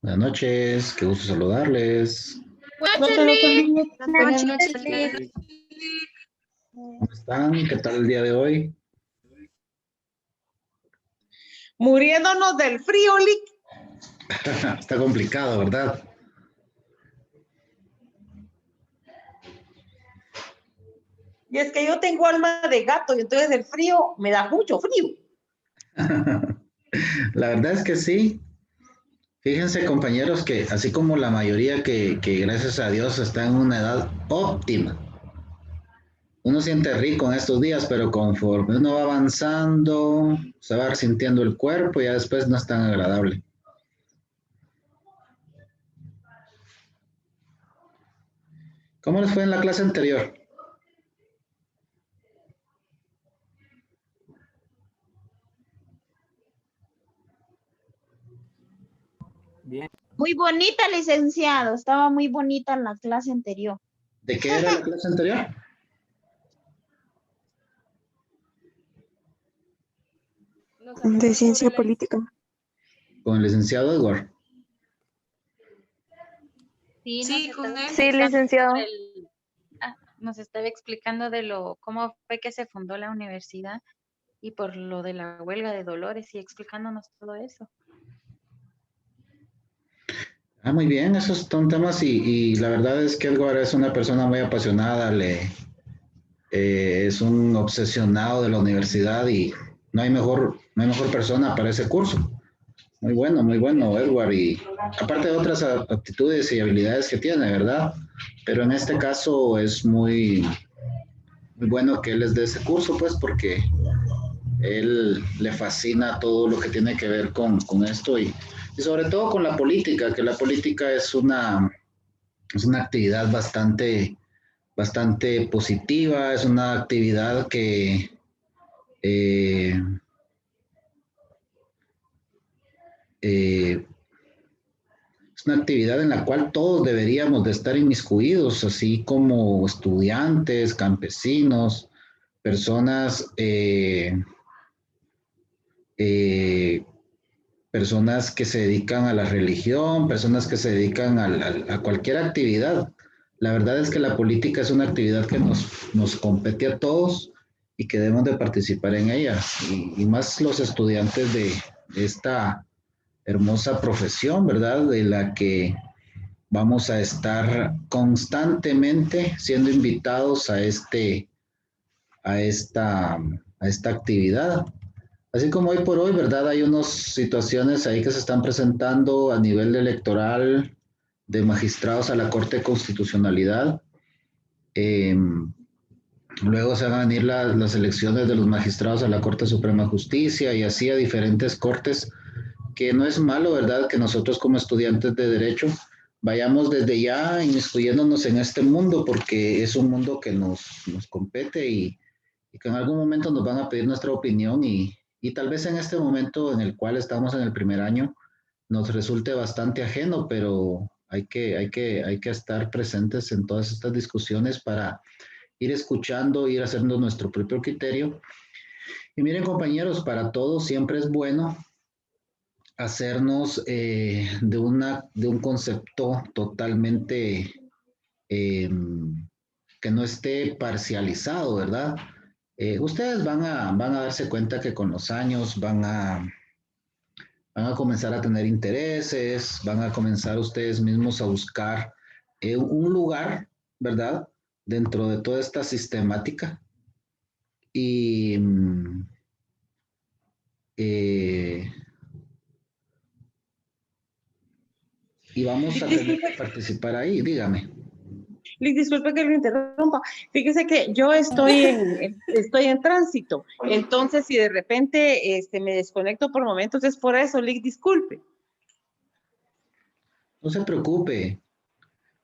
Buenas noches, qué gusto saludarles. No te noto bien. Buenas noches, Lick. ¿Cómo están? ¿Qué tal el día de hoy? Muriéndonos del frío, Lick. Está complicado, ¿verdad? Y es que yo tengo alma de gato y entonces el frío me da mucho frío. La verdad es que sí. Fíjense, compañeros, que así como la mayoría que gracias a Dios está en una edad óptima, uno siente rico en estos días, pero conforme uno va avanzando, se va sintiendo el cuerpo y ya después no es tan agradable. ¿Cómo les fue en la clase anterior? Bien. Muy bonita, licenciado. Estaba muy bonita la clase anterior. ¿De qué era la clase anterior? De ciencia política. Con el licenciado Edward. Sí, con él. Sí, licenciado. Nos estaba explicando de cómo fue que se fundó la universidad y por lo de la huelga de Dolores y explicándonos todo eso. Muy bien, esos son temas y la verdad es que Edward es una persona muy apasionada, es un obsesionado de la universidad y no hay mejor persona para ese curso. Muy bueno, Edward, y aparte de otras aptitudes y habilidades que tiene, ¿verdad? Pero en este caso es muy bueno que él les dé ese curso, pues, porque él le fascina todo lo que tiene que ver con esto y sobre todo con la política, que la política es una actividad bastante positiva, es una actividad que eh, eh, es una actividad en la cual todos deberíamos de estar inmiscuidos, así como estudiantes, campesinos, personas, eh, personas que se dedican a la religión, personas que se dedican a cualquier actividad. La verdad es que la política es una actividad que nos compete a todos y que debemos de participar en ella, y más los estudiantes de esta hermosa profesión, ¿verdad? De la que vamos a estar constantemente siendo invitados a esta actividad. Así como hoy por hoy, ¿verdad? Hay unas situaciones ahí que se están presentando a nivel electoral de magistrados a la Corte de Constitucionalidad. Eh, Luego se van a venir las elecciones de los magistrados a la Corte Suprema de Justicia y así a diferentes cortes, que no es malo, ¿verdad? Que nosotros como estudiantes de Derecho vayamos desde ya inmiscuyéndonos en este mundo, porque es un mundo que nos compete y que en algún momento nos van a pedir nuestra opinión y tal vez en este momento en el cual estamos en el primer año nos resulte bastante ajeno, pero hay que estar presentes en todas estas discusiones para ir escuchando, ir haciendo nuestro propio criterio. Y miren, compañeros, para todos siempre es bueno hacernos de un concepto totalmente eh, que no esté parcializado, ¿verdad? Ustedes van a darse cuenta que con los años van a comenzar a tener intereses, van a comenzar ustedes mismos a buscar un lugar, ¿verdad? Dentro de toda esta sistemática. Y, eh, y vamos a tener que participar ahí, dígame. Lick, disculpe que lo interrumpa. Fíjese que yo estoy en tránsito. Entonces, si de repente me desconecto por momentos, es por eso, Lick, disculpe. No se preocupe.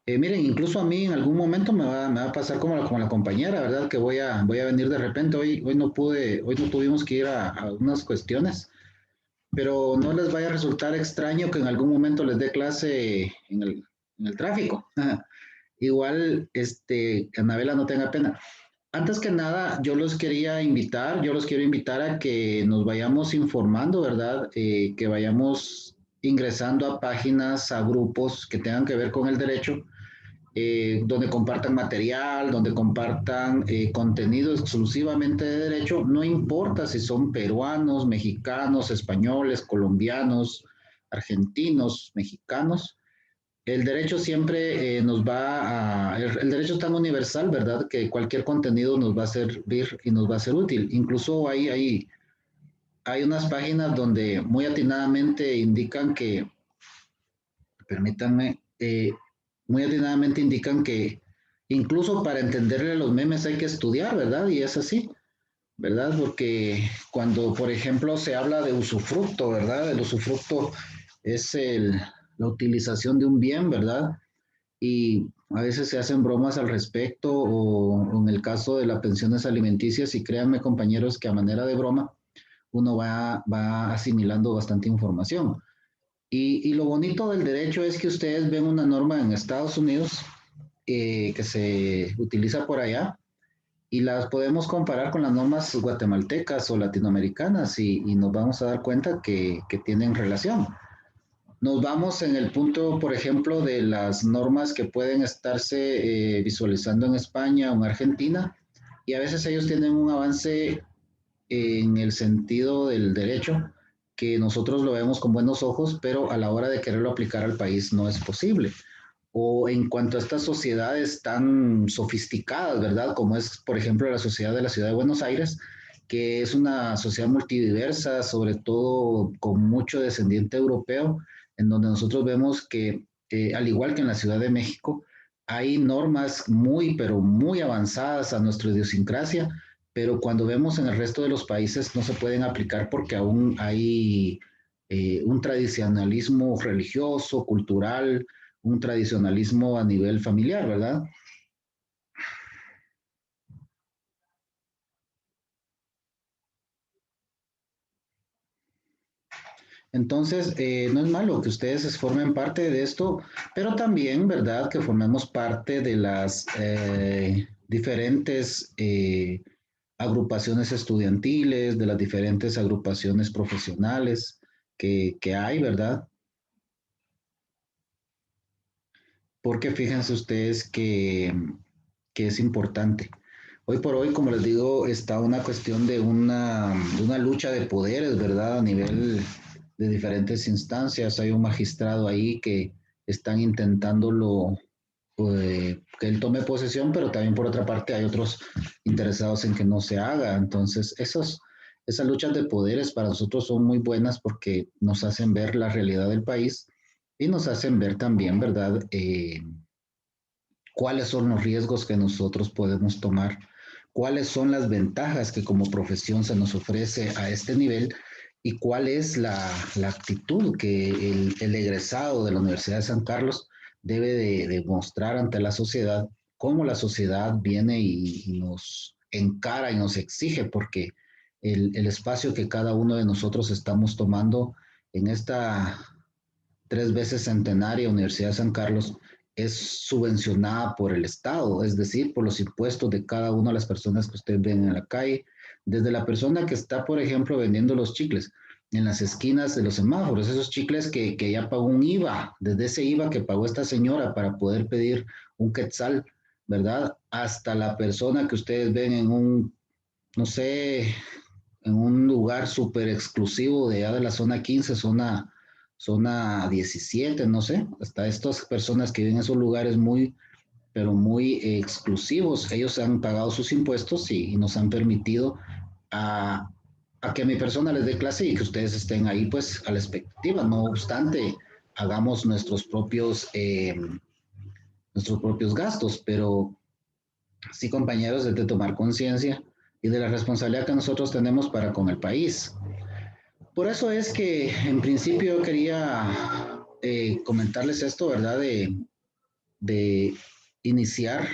Miren, incluso a mí en algún momento me va a pasar como la compañera, ¿verdad? Que voy a venir de repente. Hoy no tuvimos que ir a unas cuestiones, pero no les vaya a resultar extraño que en algún momento les dé clase en el tráfico. Igual, Anabela, no tenga pena. Antes que nada, yo los quiero invitar a que nos vayamos informando, ¿verdad? Que vayamos ingresando a páginas, a grupos que tengan que ver con el derecho, donde compartan material, donde compartan contenido exclusivamente de derecho, no importa si son peruanos, mexicanos, españoles, colombianos, argentinos, mexicanos. El derecho siempre nos va a... El derecho es tan universal, ¿verdad? Que cualquier contenido nos va a servir y nos va a ser útil. Incluso hay unas páginas donde muy atinadamente indican que, permítanme, muy atinadamente indican que incluso para entenderle los memes hay que estudiar, ¿verdad? Y es así, ¿verdad? Porque cuando, por ejemplo, se habla de usufructo, ¿verdad? El usufructo es la utilización de un bien, ¿verdad? Y a veces se hacen bromas al respecto o en el caso de las pensiones alimenticias y créanme compañeros que a manera de broma uno va asimilando bastante información. Y lo bonito del derecho es que ustedes ven una norma en Estados Unidos que se utiliza por allá y las podemos comparar con las normas guatemaltecas o latinoamericanas y nos vamos a dar cuenta que tienen relación. Nos vamos en el punto, por ejemplo, de las normas que pueden estarse visualizando en España o en Argentina, y a veces ellos tienen un avance en el sentido del derecho que nosotros lo vemos con buenos ojos, pero a la hora de quererlo aplicar al país no es posible. O en cuanto a estas sociedades tan sofisticadas, ¿verdad? Como es, por ejemplo, la sociedad de la Ciudad de Buenos Aires, que es una sociedad multidiversa, sobre todo con mucho descendiente europeo, en donde nosotros vemos que, al igual que en la Ciudad de México, hay normas muy, pero muy avanzadas a nuestra idiosincrasia, pero cuando vemos en el resto de los países no se pueden aplicar porque aún hay un tradicionalismo religioso, cultural, un tradicionalismo a nivel familiar, ¿verdad? Entonces, no es malo que ustedes formen parte de esto, pero también, ¿verdad?, que formemos parte de las diferentes agrupaciones estudiantiles, de las diferentes agrupaciones profesionales que hay, ¿verdad? Porque fíjense ustedes que es importante. Hoy por hoy, como les digo, está una cuestión de una lucha de poderes, ¿verdad? A nivel de diferentes instancias. Hay un magistrado ahí que están intentándolo, que él tome posesión, pero también por otra parte hay otros interesados en que no se haga. Entonces, esas luchas de poderes para nosotros son muy buenas porque nos hacen ver la realidad del país y nos hacen ver también, ¿verdad? Cuáles son los riesgos que nosotros podemos tomar, cuáles son las ventajas que como profesión se nos ofrece a este nivel y cuál es la actitud que el egresado de la Universidad de San Carlos debe de mostrar ante la sociedad, cómo la sociedad viene y nos encara y nos exige, porque el espacio que cada uno de nosotros estamos tomando en esta 3 veces centenaria Universidad de San Carlos es subvencionada por el Estado, es decir, por los impuestos de cada una de las personas que ustedes ven en la calle, desde la persona que está, por ejemplo, vendiendo los chicles en las esquinas de los semáforos, esos chicles que ya pagó un IVA, desde ese IVA que pagó esta señora para poder pedir un quetzal, ¿verdad? Hasta la persona que ustedes ven en un, no sé, en un lugar súper exclusivo de allá de la zona 15, zona 17, no sé, hasta estas personas que viven en esos lugares muy, pero muy exclusivos, ellos han pagado sus impuestos y nos han permitido a, a que mi persona les dé clase y que ustedes estén ahí pues a la expectativa, no obstante, hagamos nuestros propios gastos, pero sí compañeros, es de tomar conciencia y de la responsabilidad que nosotros tenemos para con el país. Por eso es que en principio quería comentarles esto, ¿verdad? De iniciar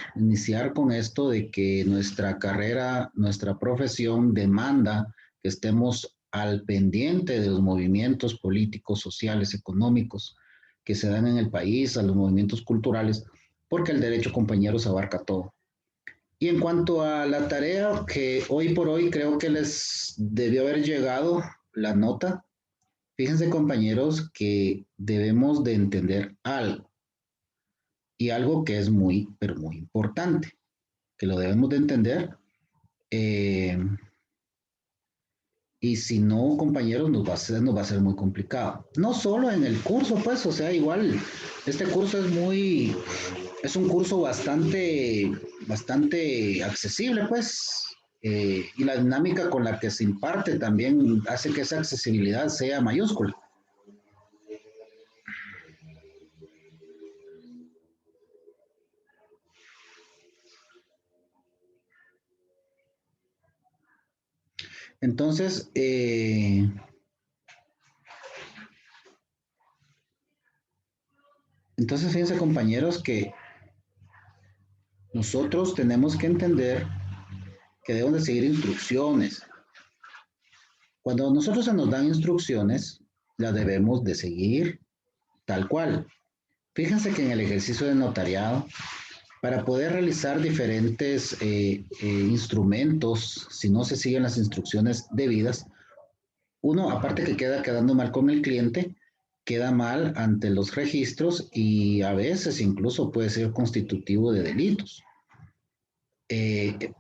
con esto de que nuestra carrera, nuestra profesión demanda que estemos al pendiente de los movimientos políticos, sociales, económicos que se dan en el país, a los movimientos culturales, porque el derecho, compañeros, abarca todo. Y en cuanto a la tarea que hoy por hoy creo que les debió haber llegado la nota Fíjense, compañeros, que debemos de entender algo, y algo que es muy, pero muy importante, que lo debemos de entender, eh, y si no, compañeros, nos va a ser muy complicado. No solo en el curso, pues, o sea, igual, este curso es un curso bastante accesible, pues, y la dinámica con la que se imparte también hace que esa accesibilidad sea mayúscula. Entonces, fíjense, compañeros, que nosotros tenemos que entender que debemos de seguir instrucciones. Cuando nosotros se nos dan instrucciones, las debemos de seguir tal cual. Fíjense que en el ejercicio de notariado, para poder realizar diferentes instrumentos, si no se siguen las instrucciones debidas, uno, aparte que queda quedando mal con el cliente, queda mal ante los registros y a veces incluso puede ser constitutivo de delitos.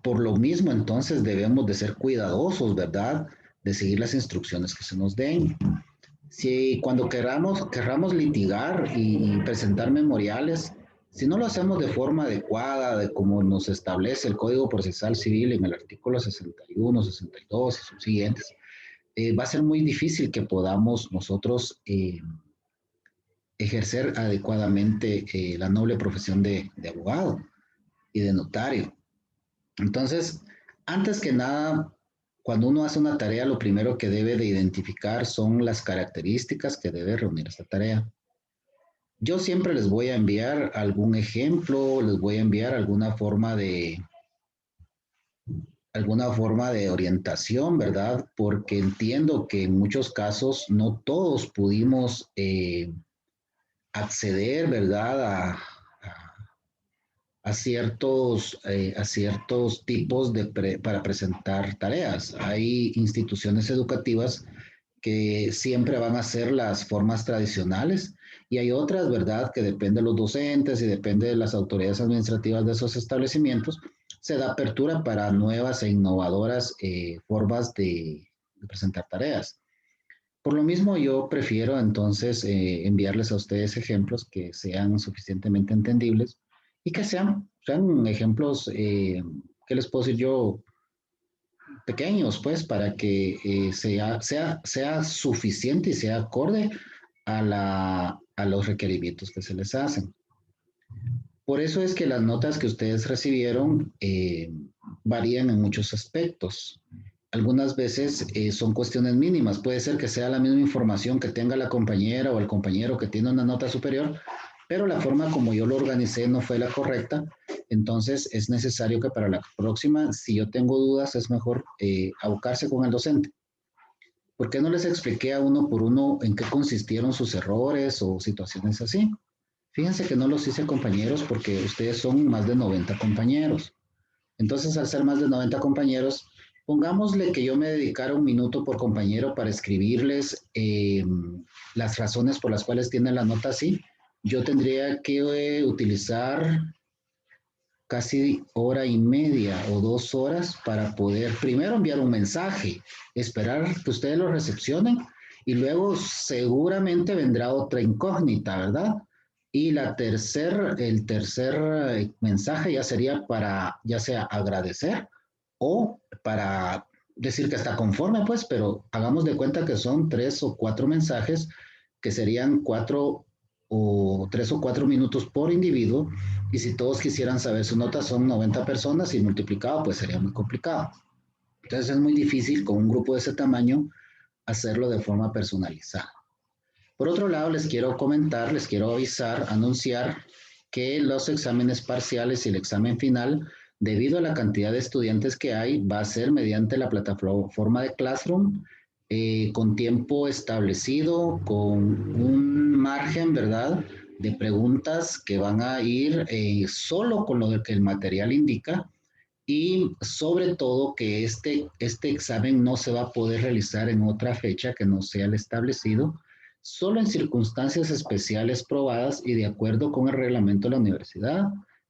Por lo mismo, entonces debemos de ser cuidadosos, ¿verdad? De seguir las instrucciones que se nos den. Si cuando querramos litigar y presentar memoriales, si no lo hacemos de forma adecuada, de como nos establece el Código Procesal Civil en el artículo 61, 62 y subsiguientes, va a ser muy difícil que podamos nosotros ejercer adecuadamente la noble profesión de abogado y de notario. Entonces, antes que nada, cuando uno hace una tarea, lo primero que debe de identificar son las características que debe reunir esta tarea. Yo siempre les voy a enviar algún ejemplo, les voy a enviar alguna forma de orientación, ¿verdad? Porque entiendo que en muchos casos no todos pudimos acceder, ¿verdad? A ciertos tipos para presentar tareas. Hay instituciones educativas que siempre van a ser las formas tradicionales y hay otras, ¿verdad?, que depende de los docentes y depende de las autoridades administrativas de esos establecimientos, se da apertura para nuevas e innovadoras formas de presentar tareas. Por lo mismo, yo prefiero entonces enviarles a ustedes ejemplos que sean suficientemente entendibles y que sean ejemplos, ¿qué les puedo decir yo? Pequeños, pues, para que sea suficiente y sea acorde a los requerimientos que se les hacen. Por eso es que las notas que ustedes recibieron varían en muchos aspectos. Algunas veces son cuestiones mínimas. Puede ser que sea la misma información que tenga la compañera o el compañero que tiene una nota superior, pero la forma como yo lo organicé no fue la correcta. Entonces es necesario que para la próxima, si yo tengo dudas, es mejor abocarse con el docente. ¿Por qué no les expliqué a uno por uno en qué consistieron sus errores o situaciones así? Fíjense que no los hice, compañeros, porque ustedes son más de 90 compañeros. Entonces, al ser más de 90 compañeros, pongámosle que yo me dedicara un minuto por compañero para escribirles las razones por las cuales tienen la nota así. Yo tendría que utilizar casi hora y media o 2 horas para poder primero enviar un mensaje, esperar que ustedes lo recepcionen y luego seguramente vendrá otra incógnita, ¿verdad? Y el tercer mensaje ya sería para, ya sea agradecer o para decir que está conforme, pues, pero hagamos de cuenta que son 3 o 4 mensajes que serían 3 o 4 minutos por individuo, y si todos quisieran saber su nota son 90 personas y multiplicado, pues sería muy complicado. Entonces es muy difícil con un grupo de ese tamaño hacerlo de forma personalizada. Por otro lado, les quiero comentar, les quiero avisar, anunciar que los exámenes parciales y el examen final, debido a la cantidad de estudiantes que hay, va a ser mediante la plataforma de Classroom, con tiempo establecido, con un margen, ¿verdad?, de preguntas que van a ir solo con lo que el material indica, y sobre todo que este examen no se va a poder realizar en otra fecha que no sea el establecido, solo en circunstancias especiales probadas y de acuerdo con el reglamento de la universidad,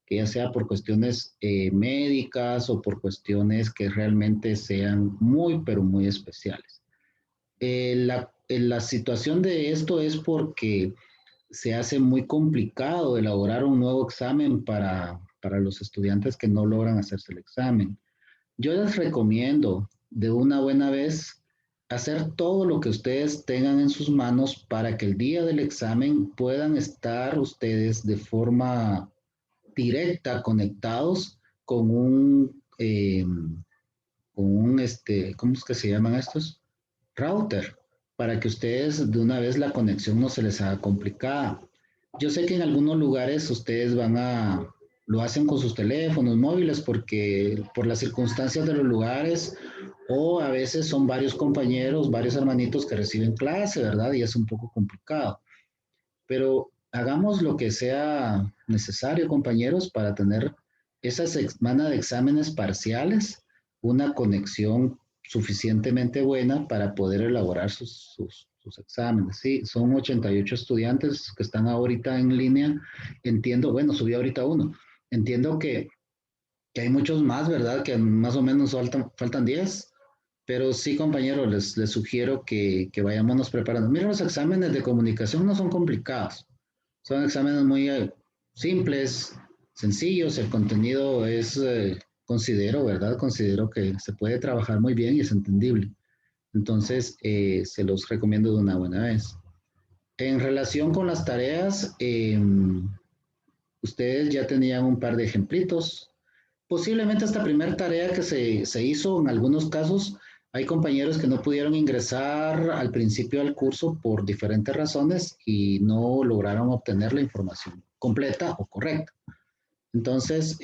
que ya sea por cuestiones médicas o por cuestiones que realmente sean muy, pero muy especiales. La situación de esto es porque se hace muy complicado elaborar un nuevo examen para los estudiantes que no logran hacerse el examen. Yo les recomiendo de una buena vez hacer todo lo que ustedes tengan en sus manos para que el día del examen puedan estar ustedes de forma directa conectados con ¿cómo es que se llaman estos? Router, para que ustedes de una vez la conexión no se les haga complicada. Yo sé que en algunos lugares ustedes lo hacen con sus teléfonos móviles porque por las circunstancias de los lugares o a veces son varios compañeros, varios hermanitos que reciben clase, ¿verdad? Y es un poco complicado. Pero hagamos lo que sea necesario, compañeros, para tener esa semana de exámenes parciales, una conexión suficientemente buena para poder elaborar sus exámenes. Sí, son 88 estudiantes que están ahorita en línea. Entiendo, bueno, subí ahorita uno. Entiendo que hay muchos más, ¿verdad? Que más o menos faltan 10. Pero sí, compañeros, les sugiero que vayámonos preparando. Miren, los exámenes de comunicación no son complicados. Son exámenes muy simples, sencillos. El contenido es, considero, ¿verdad? Considero que se puede trabajar muy bien y es entendible. Entonces, se los recomiendo de una buena vez. En relación con las tareas, ustedes ya tenían un par de ejemplitos. Posiblemente esta primera tarea que se hizo en algunos casos, hay compañeros que no pudieron ingresar al principio del curso por diferentes razones y no lograron obtener la información completa o correcta. Entonces,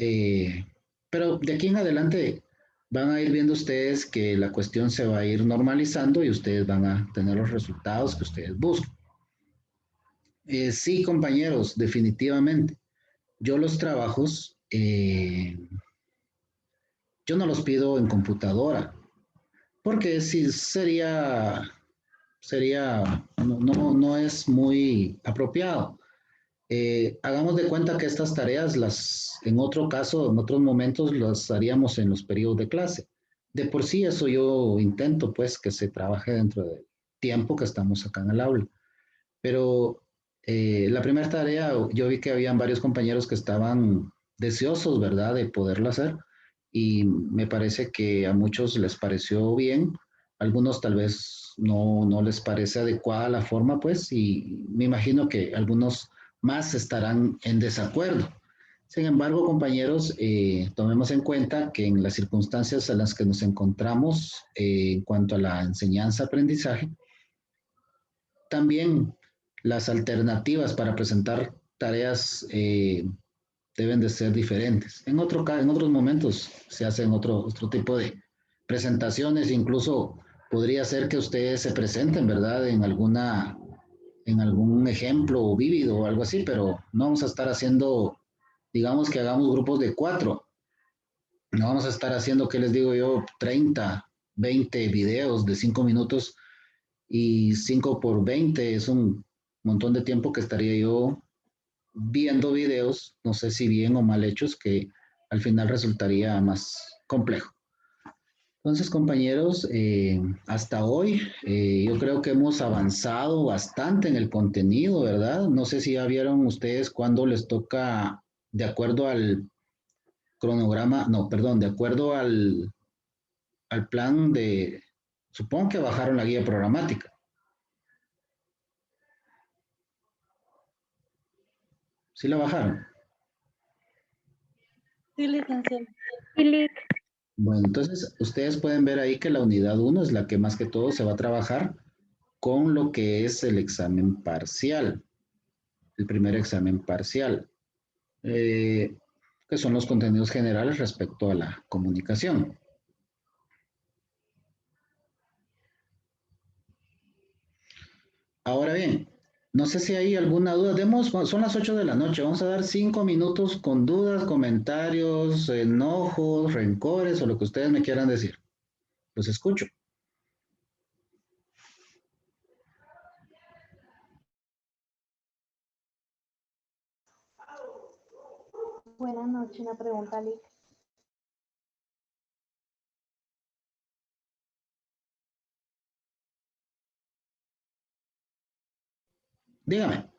pero de aquí en adelante van a ir viendo ustedes que la cuestión se va a ir normalizando y ustedes van a tener los resultados que ustedes buscan. Sí, compañeros, definitivamente. Yo los trabajos, yo no los pido en computadora, porque sí no es muy apropiado. Hagamos de cuenta que estas tareas en otro caso, en otros momentos, las haríamos en los periodos de clase. De por sí eso yo intento, pues, que se trabaje dentro del tiempo que estamos acá en el aula. Pero la primera tarea, yo vi que habían varios compañeros que estaban deseosos, ¿verdad?, de poderla hacer y me parece que a muchos les pareció bien, algunos tal vez no les parece adecuada la forma, pues, y me imagino que algunos más estarán en desacuerdo. Sin embargo, compañeros, tomemos en cuenta que en las circunstancias en las que nos encontramos en cuanto a la enseñanza-aprendizaje, también las alternativas para presentar tareas deben de ser diferentes. En otros momentos se hacen otro tipo de presentaciones, incluso podría ser que ustedes se presenten, ¿verdad? En algún ejemplo vívido o algo así, pero no vamos a estar haciendo, digamos que hagamos grupos de 4. No vamos a estar haciendo, ¿qué les digo yo? 30, 20 videos de 5 minutos y 5 por 20 es un montón de tiempo que estaría yo viendo videos, no sé si bien o mal hechos, que al final resultaría más complejo. Entonces, compañeros, hasta hoy yo creo que hemos avanzado bastante en el contenido, ¿verdad? No sé si ya vieron ustedes cuándo les toca, de acuerdo al cronograma, no, perdón, de acuerdo al plan supongo que bajaron la guía programática. ¿Sí la bajaron? Sí, licenciado. Bueno, entonces ustedes pueden ver ahí que la unidad 1 es la que más que todo se va a trabajar con lo que es el examen parcial, el primer examen parcial, que son los contenidos generales respecto a la comunicación. Ahora bien, No sé si hay alguna duda. Son las 8 de la noche. Vamos a dar 5 minutos con dudas, comentarios, enojos, rencores o lo que ustedes me quieran decir. Los escucho. Buenas noches, una pregunta, Lick. Dígame.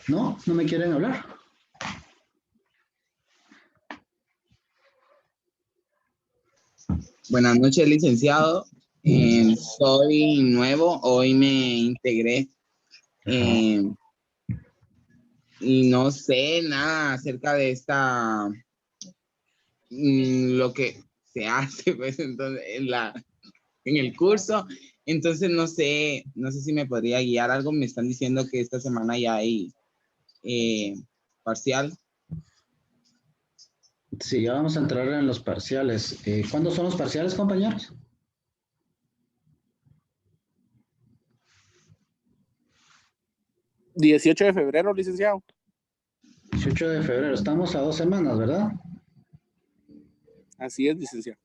¿No? ¿No me quieren hablar? Buenas noches, licenciado. Soy nuevo, hoy me integré y no sé nada acerca de lo que se hace pues entonces en el curso. Entonces no sé si me podría guiar algo. Me están diciendo que esta semana ya hay parcial. Sí, ya vamos a entrar en los parciales. ¿Cuándo son los parciales, compañeros? 18 de febrero, licenciado. 18 de febrero. Estamos a 2 semanas, ¿verdad? Así es, licenciado.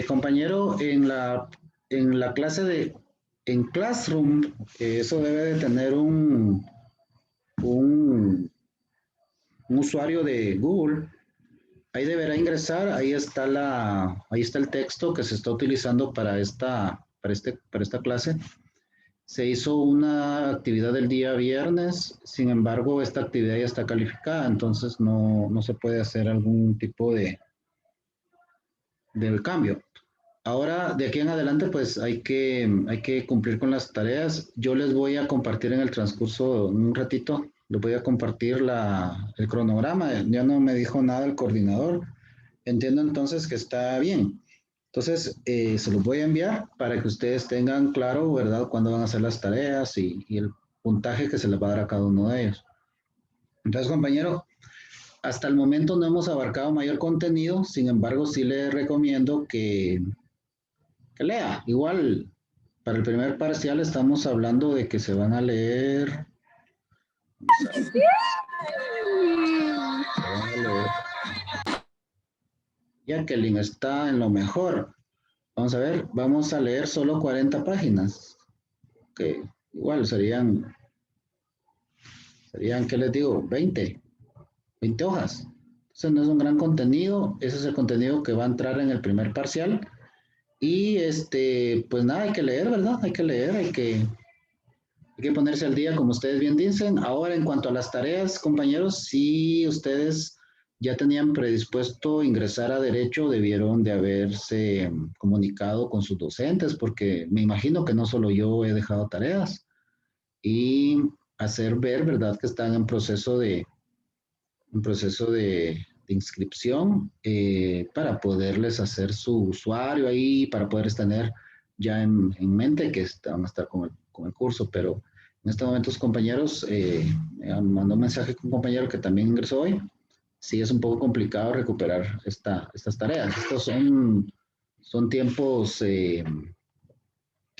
Compañero, en la clase en Classroom, eso debe de tener un usuario de Google. Ahí deberá ingresar, ahí está el texto que se está utilizando para esta clase. Se hizo una actividad el día viernes, sin embargo, esta actividad ya está calificada, entonces no se puede hacer algún tipo de cambio. Ahora, de aquí en adelante, pues hay que cumplir con las tareas. Yo les voy a compartir en el transcurso, en un ratito, les voy a compartir el cronograma. Ya no me dijo nada el coordinador. Entiendo entonces que está bien. Entonces, se los voy a enviar para que ustedes tengan claro, ¿verdad?, cuándo van a hacer las tareas y el puntaje que se les va a dar a cada uno de ellos. Entonces, compañero, hasta el momento no hemos abarcado mayor contenido, sin embargo, sí les recomiendo que lea. Igual, para el primer parcial estamos hablando de que se van a leer. Jacqueline está en lo mejor. Vamos a ver, vamos a leer solo 40 páginas. Que igual serían, ¿qué les digo? 20 hojas. Entonces no es un gran contenido. Ese es el contenido que va a entrar en el primer parcial. Y pues nada, hay que leer, ¿verdad? Hay que leer, hay que ponerse al día, como ustedes bien dicen. Ahora, en cuanto a las tareas, compañeros, si ustedes ya tenían predispuesto ingresar a Derecho, debieron de haberse comunicado con sus docentes, porque me imagino que no solo yo he dejado tareas, y hacer ver, ¿verdad?, que están en proceso de inscripción para poderles hacer su usuario ahí, para poderles tener ya en mente que van a estar con el curso, pero en estos momentos, compañeros, me mandó un mensaje con un compañero que también ingresó hoy. Sí, es un poco complicado recuperar estas tareas. Estos son tiempos que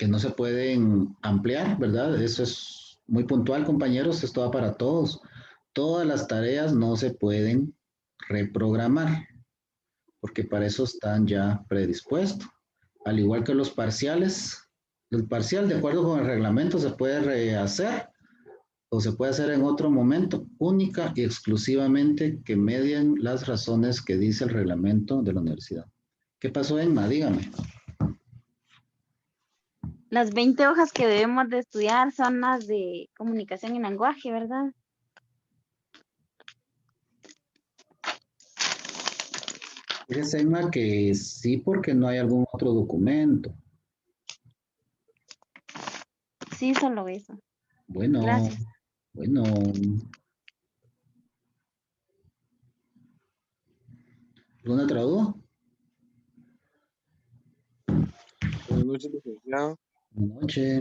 no se pueden ampliar, ¿verdad? Eso es muy puntual, compañeros. Esto va para todos. Todas las tareas no se pueden reprogramar, porque para eso están ya predispuestos. Al igual que los parciales, el parcial, de acuerdo con el reglamento, se puede rehacer o se puede hacer en otro momento, única y exclusivamente que medien las razones que dice el reglamento de la universidad. ¿Qué pasó, Emma? Dígame. Las 20 hojas que debemos de estudiar son las de comunicación y lenguaje, ¿verdad? Fíjese, Emma, que sí, porque no hay algún otro documento. Sí, solo eso. Bueno, Gracias. bueno. ¿Alguna otra duda? Buenas noches, licenciado. Buenas noches.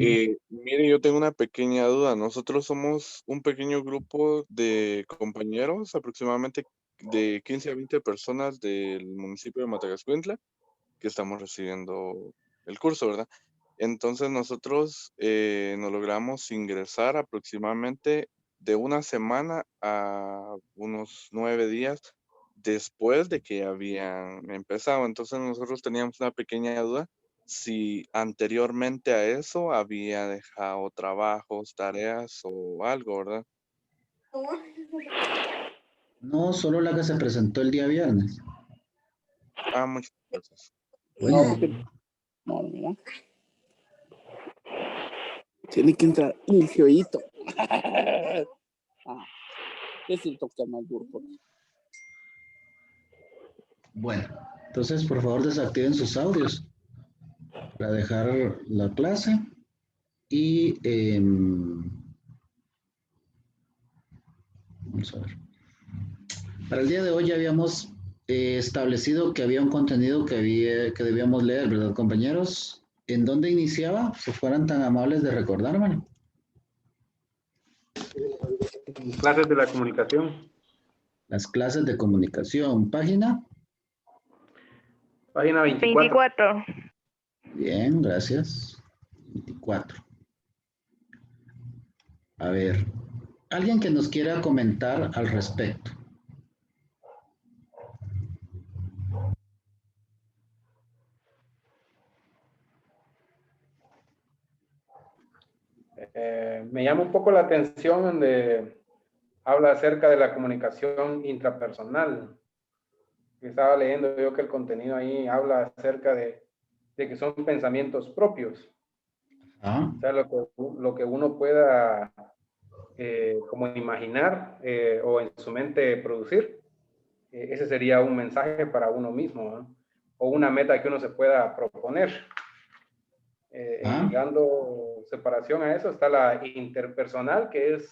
Mire, yo tengo una pequeña duda. Nosotros somos un pequeño grupo de compañeros, aproximadamente de 15 a 20 personas del municipio de Matagascuintla, que estamos recibiendo el curso, ¿verdad? Entonces nosotros nos logramos ingresar aproximadamente de una semana a unos 9 días después de que habían empezado. Entonces nosotros teníamos una pequeña duda si anteriormente a eso había dejado trabajos, tareas o algo, ¿verdad? No, solo la que se presentó el día viernes. Ah, muchas gracias. Bueno, No, mira. Tiene que entrar un geoíto. Es el toque más duro. bueno, entonces por favor desactiven sus audios para dejar la clase y vamos a ver. Para el día de hoy ya habíamos establecido que había un contenido que debíamos leer, ¿verdad, compañeros? ¿En dónde iniciaba? Si fueran tan amables de recordármelo. Clases de la comunicación. Las clases de comunicación. ¿Página? Página 24. Bien, gracias. 24. A ver, alguien que nos quiera comentar al respecto. Me llama un poco la atención donde habla acerca de la comunicación intrapersonal. Estaba leyendo yo que el contenido ahí habla acerca de que son pensamientos propios. ¿Ah? O sea, lo que uno pueda como imaginar o en su mente producir, ese sería un mensaje para uno mismo, ¿no? O una meta que uno se pueda proponer. Dando separación a eso está la interpersonal, que es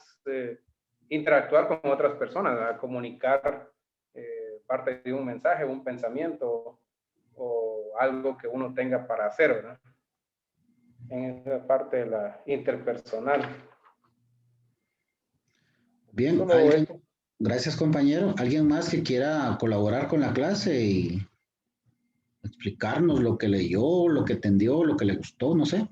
interactuar con otras personas, ¿verdad? Comunicar parte de un mensaje, un pensamiento o algo que uno tenga para hacer, ¿verdad? En esa parte de la interpersonal. Bien, gracias compañero. ¿Alguien más que quiera colaborar con la clase y explicarnos lo que leyó, lo que entendió, lo que le gustó, no sé?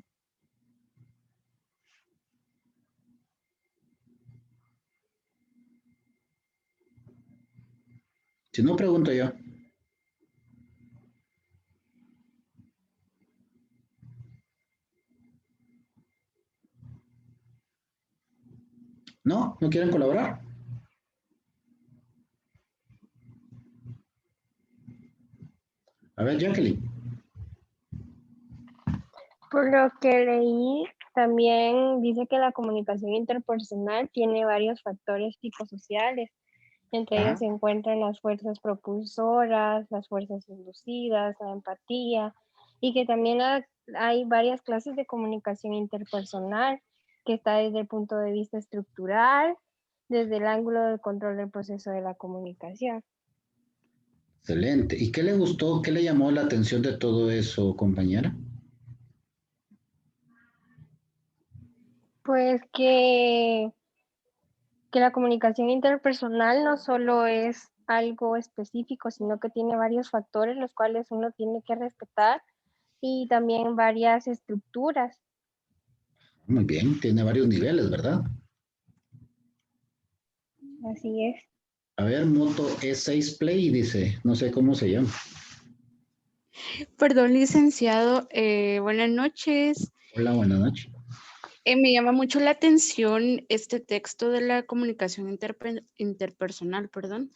Si no, pregunto yo. ¿No? ¿No quieren colaborar? A ver, Jacqueline. Por lo que leí, también dice que la comunicación interpersonal tiene varios factores psicosociales. Entre ellos se encuentran las fuerzas propulsoras, las fuerzas inducidas, la empatía, y que también hay varias clases de comunicación interpersonal, que está desde el punto de vista estructural, desde el ángulo del control del proceso de la comunicación. Excelente. ¿Y qué le gustó, qué le llamó la atención de todo eso, compañera? Pues que la comunicación interpersonal no solo es algo específico, sino que tiene varios factores los cuales uno tiene que respetar y también varias estructuras. Muy bien, tiene varios niveles, ¿verdad? Así es. A ver, Moto E6 Play dice, no sé cómo se llama. Perdón, licenciado, buenas noches. Hola, buenas noches. Me llama mucho la atención este texto de la comunicación interpersonal, perdón.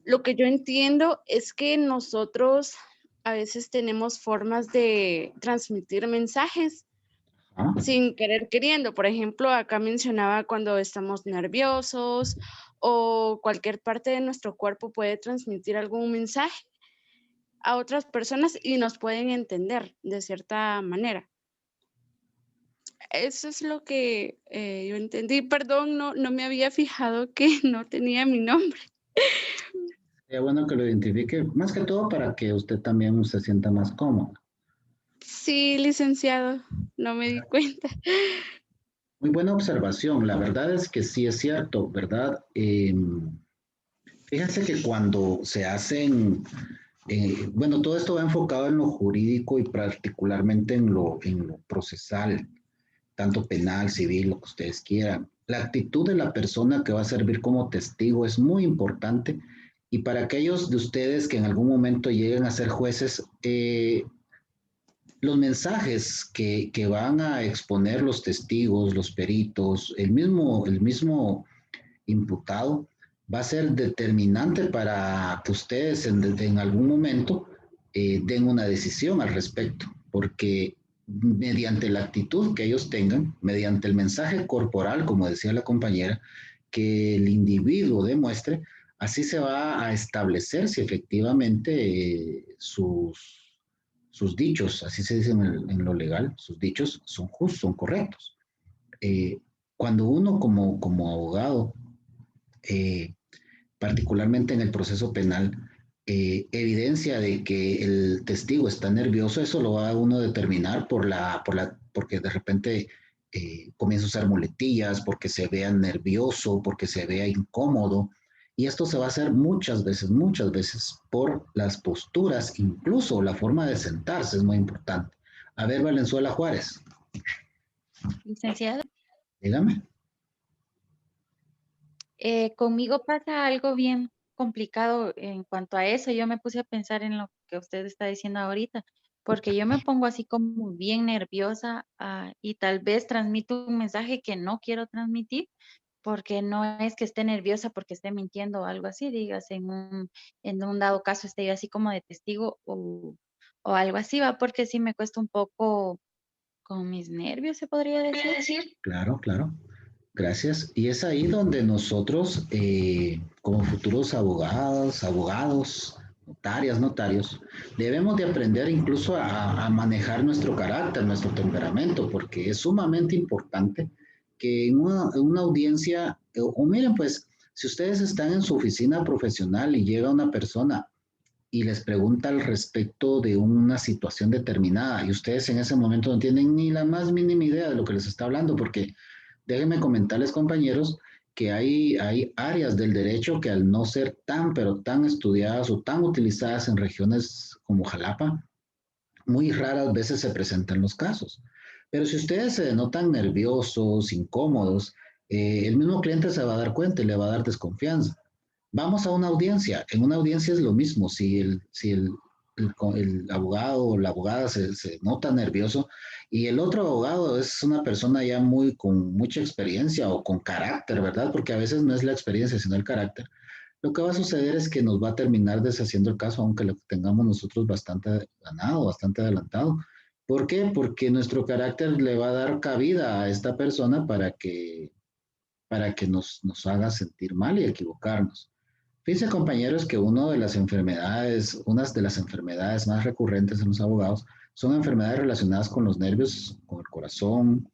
Lo que yo entiendo es que nosotros a veces tenemos formas de transmitir mensajes sin querer queriendo. Por ejemplo, acá mencionaba cuando estamos nerviosos o cualquier parte de nuestro cuerpo puede transmitir algún mensaje a otras personas y nos pueden entender de cierta manera. Eso es lo que yo entendí. Perdón, no me había fijado que no tenía mi nombre. Es bueno que lo identifique, más que todo para que usted también se sienta más cómodo. Sí, licenciado, no me di cuenta. Muy buena observación. La verdad es que sí es cierto, ¿verdad? Fíjense que cuando se hacen, bueno, todo esto va enfocado en lo jurídico y particularmente en lo procesal, tanto penal, civil, lo que ustedes quieran. La actitud de la persona que va a servir como testigo es muy importante y para aquellos de ustedes que en algún momento lleguen a ser jueces, los mensajes que van a exponer los testigos, los peritos, el mismo imputado, va a ser determinante para que ustedes en algún momento den una decisión al respecto, porque mediante la actitud que ellos tengan, mediante el mensaje corporal, como decía la compañera, que el individuo demuestre, así se va a establecer si efectivamente sus dichos, así se dice en lo legal, sus dichos son justos, son correctos. Eh, Cuando uno como abogado, eh, particularmente en el proceso penal, evidencia de que el testigo está nervioso, eso lo va a uno determinar porque de repente comienza a usar muletillas, porque se vea nervioso, porque se vea incómodo. Y esto se va a hacer muchas veces por las posturas, incluso la forma de sentarse es muy importante. A ver, Valenzuela Juárez, Licenciado, dígame. conmigo pasa algo bien complicado en cuanto a eso. Yo me puse a pensar en lo que usted está diciendo ahorita, porque yo me pongo así como bien nerviosa, y tal vez transmito un mensaje que no quiero transmitir, porque no es que esté nerviosa porque esté mintiendo o algo así, digas, en un dado caso esté yo así como de testigo o algo así, va, porque sí me cuesta un poco con mis nervios, se podría decir. Claro, claro. Gracias. Y es ahí donde nosotros, como futuros abogados, notarias, notarios, debemos de aprender incluso a manejar nuestro carácter, nuestro temperamento, porque es sumamente importante que en una audiencia, o miren, pues, si ustedes están en su oficina profesional y llega una persona y les pregunta al respecto de una situación determinada y ustedes en ese momento no tienen ni la más mínima idea de lo que les está hablando, porque déjenme comentarles, compañeros, que hay áreas del derecho que al no ser tan, pero tan estudiadas o tan utilizadas en regiones como Jalapa, muy raras veces se presentan los casos. Pero si ustedes se denotan nerviosos, incómodos, el mismo cliente se va a dar cuenta y le va a dar desconfianza. Vamos a una audiencia. En una audiencia es lo mismo. Si el abogado o la abogada se nota nervioso y el otro abogado es una persona ya con mucha experiencia o con carácter, ¿verdad? Porque a veces no es la experiencia, sino el carácter. Lo que va a suceder es que nos va a terminar deshaciendo el caso, aunque lo tengamos nosotros bastante ganado, bastante adelantado. ¿Por qué? Porque nuestro carácter le va a dar cabida a esta persona para que nos haga sentir mal y equivocarnos. Fíjense, compañeros, que una de las enfermedades más recurrentes en los abogados son enfermedades relacionadas con los nervios, con el corazón.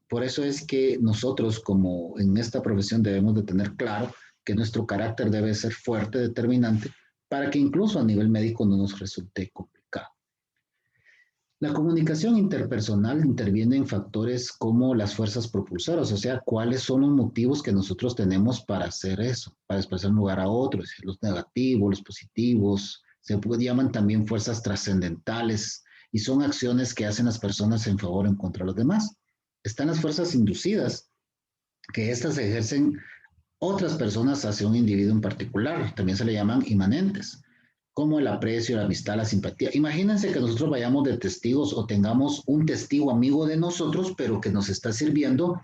Por eso es que nosotros, como en esta profesión, debemos de tener claro que nuestro carácter debe ser fuerte, determinante, para que incluso a nivel médico no nos resulte complicado. La comunicación interpersonal interviene en factores como las fuerzas propulsoras, o sea, cuáles son los motivos que nosotros tenemos para hacer eso, para desplazar un lugar a otro, es decir, los negativos, los positivos, llaman también fuerzas trascendentales y son acciones que hacen las personas en favor o en contra de los demás. Están las fuerzas inducidas, que estas ejercen otras personas hacia un individuo en particular, también se le llaman inmanentes, como el aprecio, la amistad, la simpatía. Imagínense que nosotros vayamos de testigos o tengamos un testigo amigo de nosotros, pero que nos está sirviendo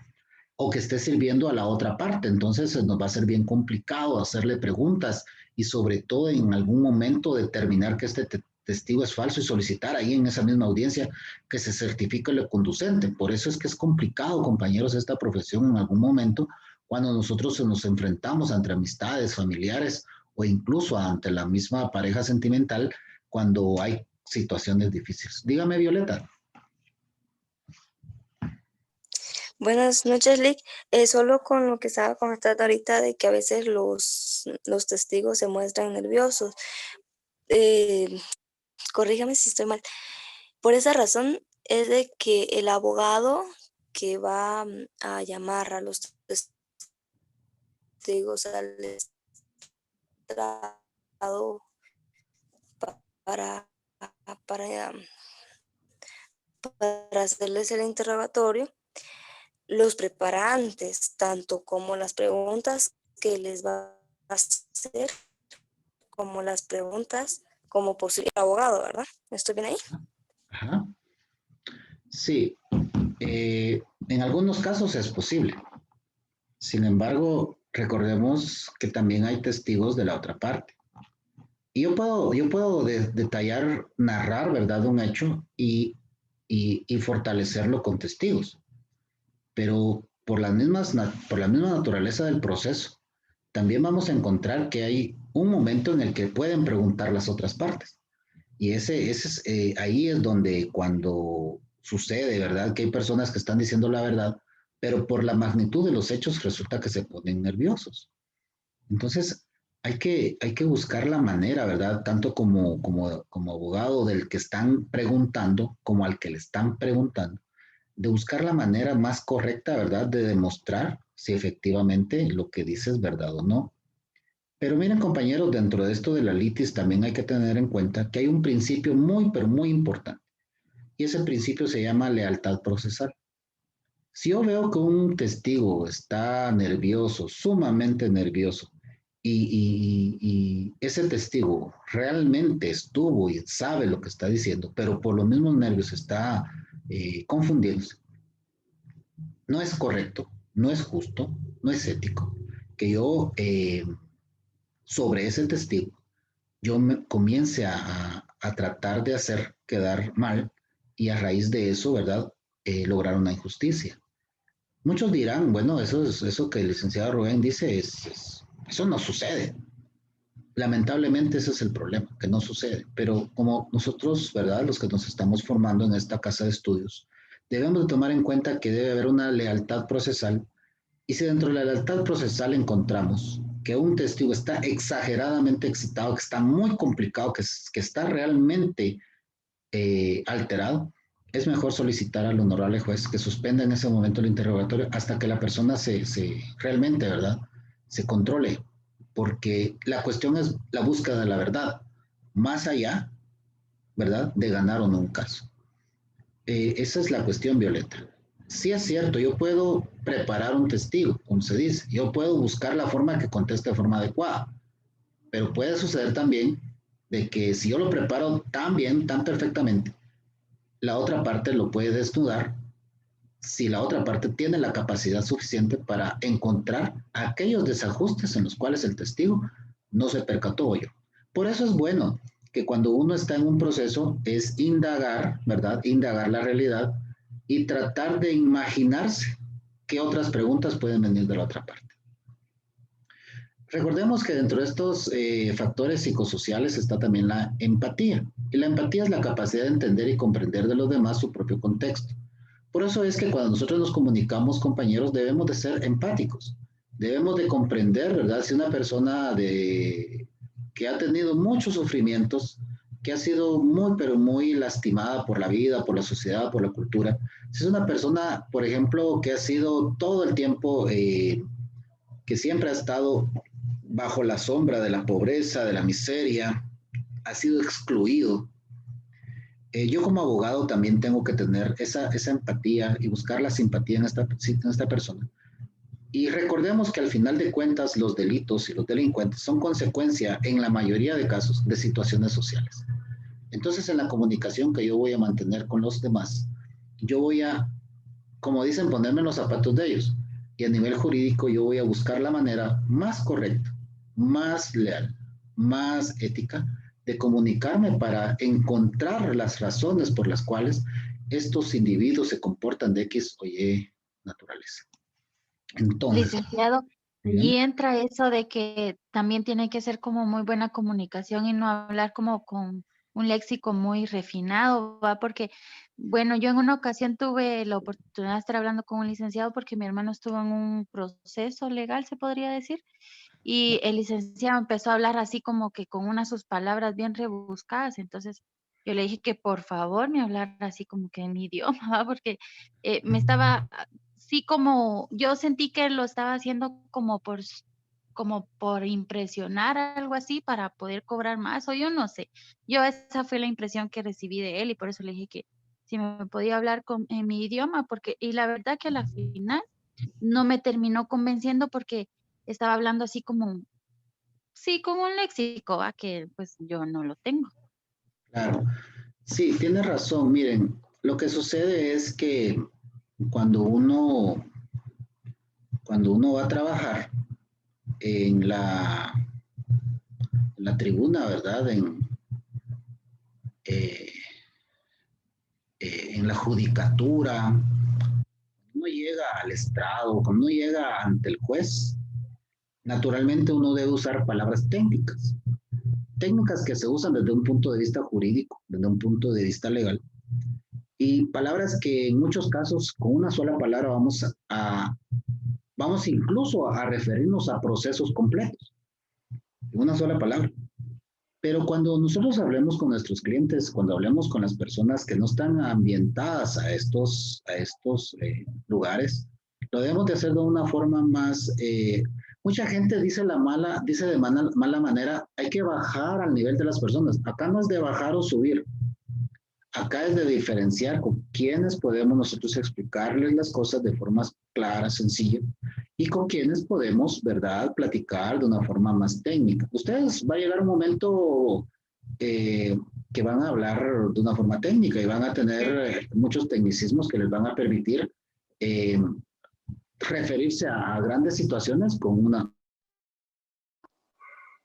o que esté sirviendo a la otra parte. Entonces nos va a ser bien complicado hacerle preguntas y sobre todo en algún momento determinar que este testigo es falso y solicitar ahí en esa misma audiencia que se certifique lo conducente. Por eso es que es complicado, compañeros, esta profesión en algún momento cuando nosotros nos enfrentamos entre amistades, familiares o incluso ante la misma pareja sentimental cuando hay situaciones difíciles. Dígame, Violeta. Buenas noches, Lick. Solo con lo que estaba comentando ahorita de que a veces los testigos se muestran nerviosos. Corrígame si estoy mal. Por esa razón es de que el abogado que va a llamar a los testigos al estrado para, para, para hacerles el interrogatorio, los prepara antes, tanto como las preguntas que les va a hacer, como las preguntas como posible abogado, ¿verdad? ¿Estoy bien ahí? Ajá. Sí, en algunos casos es posible. Sin embargo, recordemos que también hay testigos de la otra parte. Y yo puedo detallar, narrar, ¿verdad?, un hecho y fortalecerlo con testigos. Pero por la misma naturaleza del proceso, también vamos a encontrar que hay un momento en el que pueden preguntar las otras partes. Y ahí es donde cuando sucede, ¿verdad? Que hay personas que están diciendo la verdad, pero por la magnitud de los hechos resulta que se ponen nerviosos. Entonces, hay que buscar la manera, ¿verdad? Tanto como abogado del que están preguntando, como al que le están preguntando, de buscar la manera más correcta, ¿verdad? De demostrar si efectivamente lo que dice es verdad o no. Pero miren, compañeros, dentro de esto de la litis también hay que tener en cuenta que hay un principio muy, pero muy importante. Y ese principio se llama lealtad procesal. Si yo veo que un testigo está nervioso, sumamente nervioso, y ese testigo realmente estuvo y sabe lo que está diciendo, pero por los mismos nervios está confundiéndose, no es correcto, no es justo, no es ético que yo sobre ese testigo yo comience a tratar de hacer quedar mal y a raíz de eso, ¿verdad? Lograr una injusticia. Muchos dirán, bueno, eso que el licenciado Rubén dice, eso no sucede. Lamentablemente ese es el problema, que no sucede. Pero como nosotros, ¿verdad? Los que nos estamos formando en esta casa de estudios, debemos de tomar en cuenta que debe haber una lealtad procesal. Y si dentro de la lealtad procesal encontramos que un testigo está exageradamente excitado, que está muy complicado, que está realmente alterado, es mejor solicitar al honorable juez que suspenda en ese momento el interrogatorio hasta que la persona realmente, ¿verdad?, se controle, porque la cuestión es la búsqueda de la verdad, más allá, ¿verdad?, de ganar o no un caso. Esa es la cuestión, Violeta. Sí es cierto, yo puedo preparar un testigo, como se dice, yo puedo buscar la forma que conteste de forma adecuada, pero puede suceder también de que si yo lo preparo tan bien, tan perfectamente, la otra parte lo puede desnudar si la otra parte tiene la capacidad suficiente para encontrar aquellos desajustes en los cuales el testigo no se percató yo. Por eso es bueno que cuando uno está en un proceso es indagar, ¿verdad? Indagar la realidad y tratar de imaginarse qué otras preguntas pueden venir de la otra parte. Recordemos que dentro de estos factores psicosociales está también la empatía. Y la empatía es la capacidad de entender y comprender de los demás su propio contexto. Por eso es que cuando nosotros nos comunicamos, compañeros, debemos de ser empáticos. Debemos de comprender, ¿verdad? Si una persona que ha tenido muchos sufrimientos, que ha sido muy, pero muy lastimada por la vida, por la sociedad, por la cultura. Si es una persona, por ejemplo, que ha sido todo el tiempo, que siempre ha estado bajo la sombra de la pobreza, de la miseria, ha sido excluido. Yo como abogado también tengo que tener esa empatía y buscar la simpatía en esta persona. Y recordemos que al final de cuentas los delitos y los delincuentes son consecuencia, en la mayoría de casos, de situaciones sociales. Entonces, en la comunicación que yo voy a mantener con los demás, yo voy a, como dicen, ponerme en los zapatos de ellos. Y a nivel jurídico yo voy a buscar la manera más correcta, más leal, más ética de comunicarme para encontrar las razones por las cuales estos individuos se comportan de X o Y naturaleza. Entonces, Licenciado, y entra eso de que también tiene que ser como muy buena comunicación y no hablar como con un léxico muy refinado, ¿va? Porque, bueno, yo en una ocasión tuve la oportunidad de estar hablando con un licenciado porque mi hermano estuvo en un proceso legal, se podría decir, y el licenciado empezó a hablar así como que con unas sus palabras bien rebuscadas, entonces yo le dije que por favor me hablara así como que en mi idioma, ¿va? Porque me estaba, sí como, yo sentí que lo estaba haciendo como por impresionar, algo así, para poder cobrar más, o yo no sé. Yo esa fue la impresión que recibí de él y por eso le dije que si me podía hablar en mi idioma, porque, y la verdad que a la final no me terminó convenciendo porque estaba hablando así como, sí, como un léxico, ¿va? Que pues yo no lo tengo. Claro. Sí, tiene razón. Miren, lo que sucede es que cuando uno, cuando uno va a trabajar en la tribuna, ¿verdad? Eh, en la judicatura, uno llega al estrado, cuando uno llega ante el juez, naturalmente uno debe usar palabras técnicas, técnicas que se usan desde un punto de vista jurídico, desde un punto de vista legal, y palabras que en muchos casos con una sola palabra vamos incluso a referirnos a procesos completos, en una sola palabra. Pero cuando nosotros hablemos con nuestros clientes, cuando hablemos con las personas que no están ambientadas a estos lugares, lo debemos de hacer de una forma más... mucha gente dice de mala manera, hay que bajar al nivel de las personas. Acá no es de bajar o subir. Acá es de diferenciar con quienes podemos nosotros explicarles las cosas de forma clara, sencilla, y con quienes podemos, ¿verdad?, platicar de una forma más técnica. Ustedes va a llegar un momento que van a hablar de una forma técnica y van a tener muchos tecnicismos que les van a permitir referirse a grandes situaciones con una...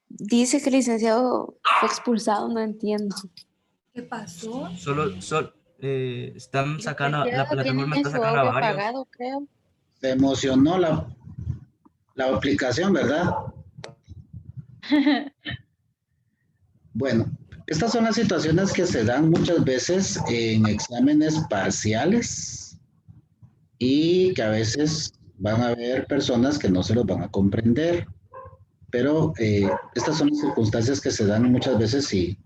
Dice que el licenciado fue expulsado, no entiendo. ¿Qué pasó? Están sacando, la plataforma Tiene está su sacando a audio varios. apagado, creo. Se emocionó la aplicación, ¿verdad? Bueno, estas son las situaciones que se dan muchas veces en exámenes parciales y que a veces van a haber personas que no se los van a comprender, pero estas son las circunstancias que se dan muchas veces y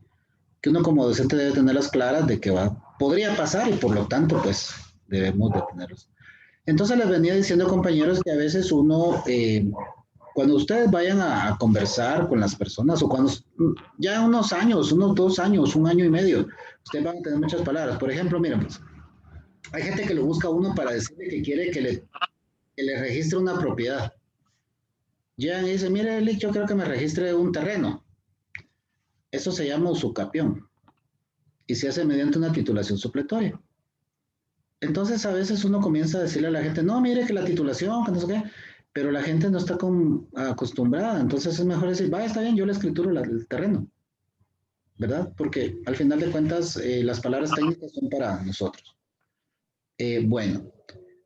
que uno como docente debe tenerlas claras de que podría pasar y por lo tanto pues debemos de tenerlos. Entonces les venía diciendo, compañeros, que a veces uno, cuando ustedes vayan a conversar con las personas o cuando ya unos años, unos 2 años, 1 año y medio, ustedes van a tener muchas palabras. Por ejemplo, miren, pues, hay gente que lo busca a uno para decirle que quiere que le registre una propiedad. Llegan y dicen, mire, Elic, yo creo que me registre un terreno. Eso se llama usucapión y se hace mediante una titulación supletoria. Entonces, a veces uno comienza a decirle a la gente, no, mire que la titulación, que no sé qué, pero la gente no está acostumbrada. Entonces, es mejor decir, está bien, yo le escrituro el terreno, ¿verdad? Porque al final de cuentas, las palabras técnicas son para nosotros. Bueno,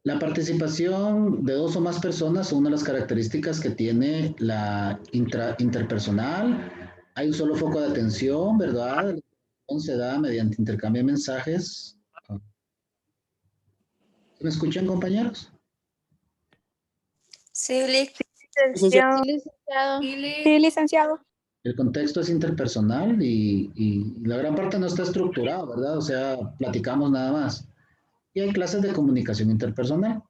la participación de 2 o más personas son una de las características que tiene la interpersonal. Hay un solo foco de atención, ¿verdad? La comunicación se da mediante intercambio de mensajes. ¿Me escuchan, compañeros? Sí, Lic. Licenciado. Sí, licenciado. El contexto es interpersonal y la gran parte no está estructurado, ¿verdad? O sea, platicamos nada más. Y hay clases de comunicación interpersonal.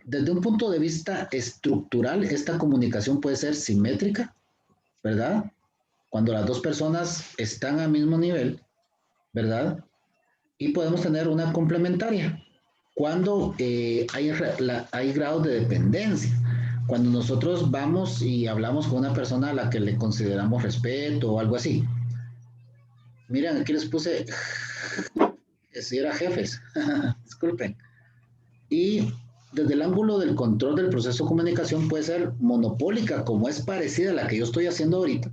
Desde un punto de vista estructural, esta comunicación puede ser simétrica, ¿verdad? Cuando las 2 personas están al mismo nivel, ¿verdad? Y podemos tener una complementaria. Cuando hay grados de dependencia. Cuando nosotros vamos y hablamos con una persona a la que le consideramos respeto o algo así. Miren, aquí les puse si era jefes. Disculpen. Y desde el ángulo del control del proceso de comunicación puede ser monopólica, como es parecida a la que yo estoy haciendo ahorita,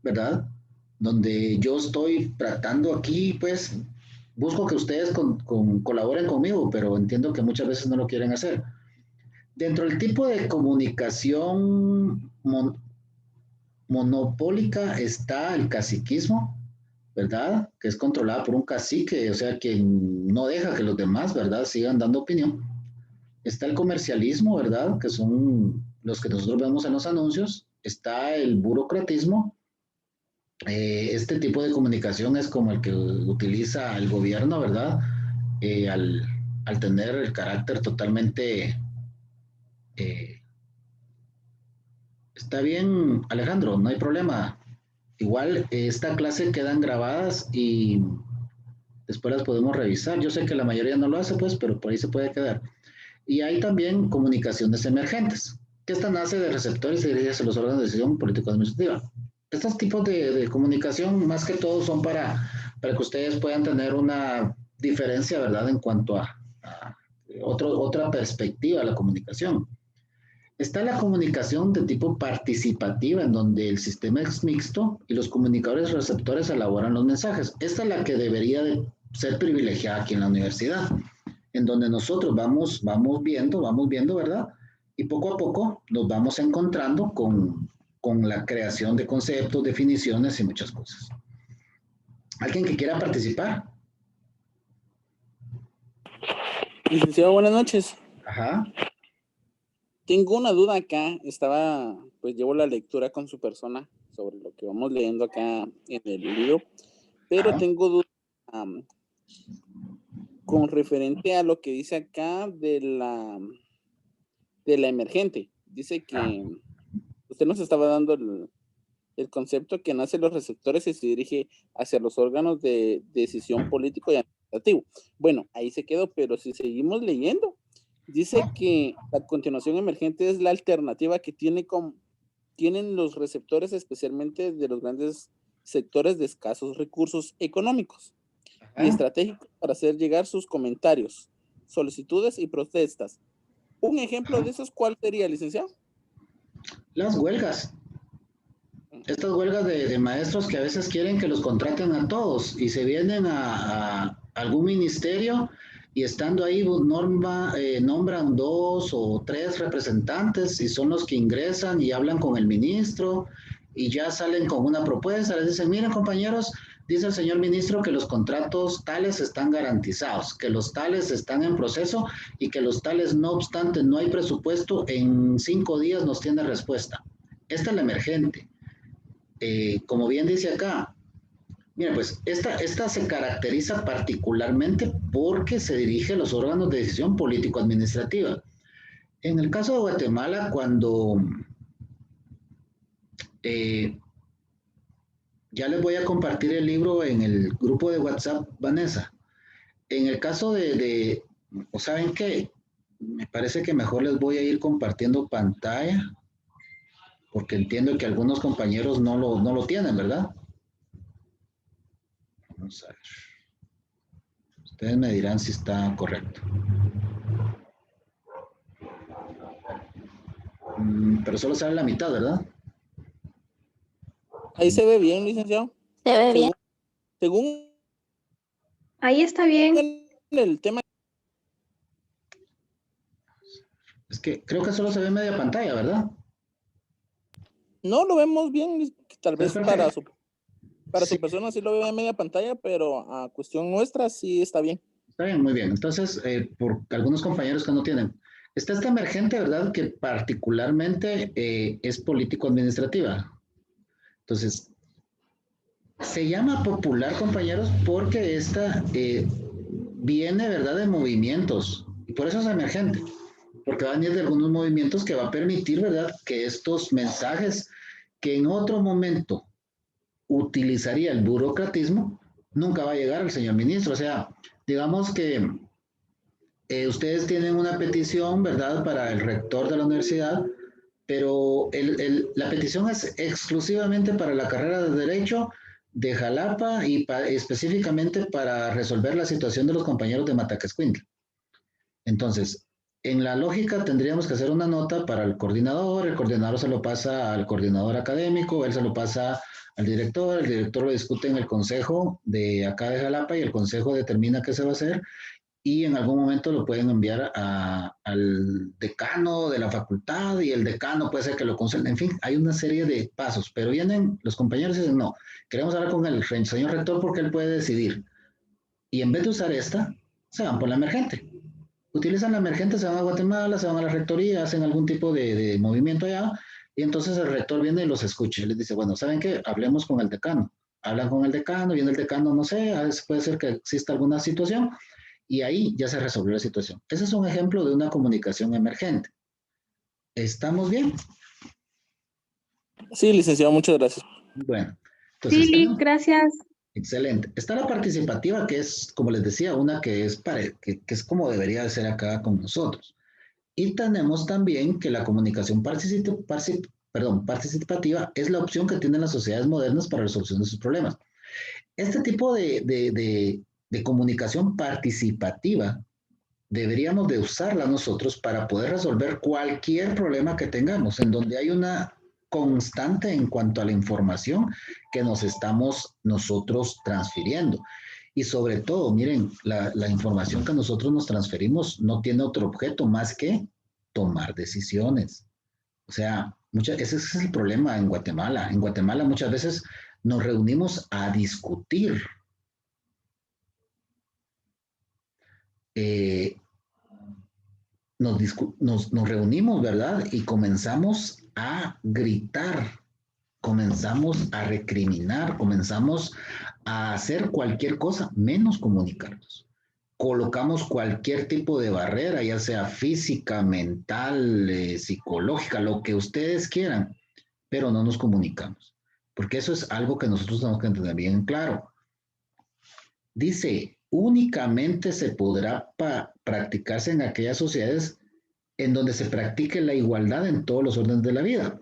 ¿verdad? Donde yo estoy tratando aquí, pues, busco que ustedes colaboren conmigo, pero entiendo que muchas veces no lo quieren hacer. Dentro del tipo de comunicación monopólica está el caciquismo, ¿verdad? Que es controlada por un cacique, o sea, que no deja que los demás, ¿verdad?, sigan dando opinión. Está el comercialismo, ¿verdad?, que son los que nosotros vemos en los anuncios. Está el burocratismo Este tipo de comunicación es como el que utiliza el gobierno, ¿verdad? Al tener el carácter totalmente... está bien, Alejandro, no hay problema. Igual esta clase quedan grabadas y después las podemos revisar. Yo sé que la mayoría no lo hace, pues, pero por ahí se puede quedar. Y hay también comunicaciones emergentes, que esta nace de receptores y dirige a los órganos de decisión político-administrativa. Estos tipos de comunicación, más que todo, son para que ustedes puedan tener una diferencia, ¿verdad?, en cuanto a otra perspectiva de la comunicación. Está la comunicación de tipo participativa, en donde el sistema es mixto y los comunicadores receptores elaboran los mensajes. Esta es la que debería de ser privilegiada aquí en la universidad, en donde nosotros vamos viendo, ¿verdad? Y poco a poco nos vamos encontrando con la creación de conceptos, definiciones y muchas cosas. ¿Alguien que quiera participar? Licenciado, buenas noches. Ajá. Tengo una duda acá. Pues llevo la lectura con su persona sobre lo que vamos leyendo acá en el libro, pero tengo dudas con referente a lo que dice acá de la emergente. Dice que usted nos estaba dando el concepto que nace los receptores y se dirige hacia los órganos de decisión político y administrativo. Bueno, ahí se quedó, pero si seguimos leyendo, dice que la continuación emergente es la alternativa que tienen los receptores, especialmente de los grandes sectores de escasos recursos económicos y estratégicos, para hacer llegar sus comentarios, solicitudes y protestas. Un ejemplo de esos, ¿cuál sería, licenciado? Las huelgas. Estas huelgas de maestros que a veces quieren que los contraten a todos y se vienen a algún ministerio y estando ahí nombran 2 o 3 representantes y son los que ingresan y hablan con el ministro y ya salen con una propuesta. Les dicen, miren compañeros, dice el señor ministro que los contratos tales están garantizados, que los tales están en proceso y que los tales, no obstante, no hay presupuesto, en 5 días nos tiene respuesta. Esta es la emergente. Como bien dice acá, mira, pues esta se caracteriza particularmente porque se dirige a los órganos de decisión político-administrativa. En el caso de Guatemala, cuando ya les voy a compartir el libro en el grupo de WhatsApp, Vanessa. En el caso ¿o saben qué? Me parece que mejor les voy a ir compartiendo pantalla, porque entiendo que algunos compañeros no lo tienen, ¿verdad? Vamos a ver. Ustedes me dirán si está correcto. Pero solo sale la mitad, ¿verdad? Ahí se ve bien, licenciado. Se ve bien. Según Ahí está bien. el tema. Es que creo que solo se ve media pantalla, ¿verdad? No, lo vemos bien, tal vez para su Sí. persona sí lo ve en media pantalla, pero a cuestión nuestra sí está bien. Está bien, muy bien. Entonces, por algunos compañeros que no tienen, está esta emergente, ¿verdad? Que particularmente es político-administrativa. Entonces, se llama popular, compañeros, porque esta viene, ¿verdad?, de movimientos. Y por eso es emergente. Porque va a venir de algunos movimientos que va a permitir, ¿verdad?, que estos mensajes que en otro momento utilizaría el burocratismo, nunca va a llegar al señor ministro. O sea, digamos que ustedes tienen una petición, ¿verdad?, para el rector de la universidad, pero la petición es exclusivamente para la carrera de Derecho de Jalapa y específicamente para resolver la situación de los compañeros de Mataquescuintla. Entonces, en la lógica tendríamos que hacer una nota para el coordinador se lo pasa al coordinador académico, él se lo pasa al director, el director lo discute en el consejo de acá de Jalapa y el consejo determina qué se va a hacer y en algún momento lo pueden enviar al decano de la facultad y el decano puede ser que lo consulte. En fin, hay una serie de pasos, pero vienen los compañeros y dicen, no, queremos hablar con el señor rector porque él puede decidir. Y en vez de usar esta, se van por la emergente. Utilizan la emergente, se van a Guatemala, se van a la rectoría, hacen algún tipo de movimiento allá Y entonces el rector viene y los escucha y les dice, bueno, ¿saben qué? Hablemos con el decano. Hablan con el decano, viene el decano, no sé, a veces puede ser que exista alguna situación y ahí ya se resolvió la situación. Ese es un ejemplo de una comunicación emergente. ¿Estamos bien? Sí, licenciado, muchas gracias. Bueno, Sí, entonces Lick, gracias. excelente. Está la participativa, que es, como les decía, una que es, que es como debería de ser acá con nosotros. Y tenemos también que la comunicación participativa es la opción que tienen las sociedades modernas para la resolución de sus problemas. Este tipo de comunicación participativa deberíamos de usarla nosotros para poder resolver cualquier problema que tengamos, en donde hay una constante en cuanto a la información que nos estamos nosotros transfiriendo. Y sobre todo, miren, la información que nosotros nos transferimos no tiene otro objeto más que tomar decisiones. O sea, ese es el problema en Guatemala. En Guatemala muchas veces nos reunimos a discutir. Nos reunimos, ¿verdad? Y comenzamos a gritar, comenzamos a recriminar, comenzamos a hacer cualquier cosa menos comunicarnos. Colocamos cualquier tipo de barrera, ya sea física, mental, psicológica, lo que ustedes quieran, pero no nos comunicamos. Porque eso es algo que nosotros tenemos que entender bien claro. Dice, únicamente se podrá practicarse en aquellas sociedades en donde se practique la igualdad en todos los órdenes de la vida.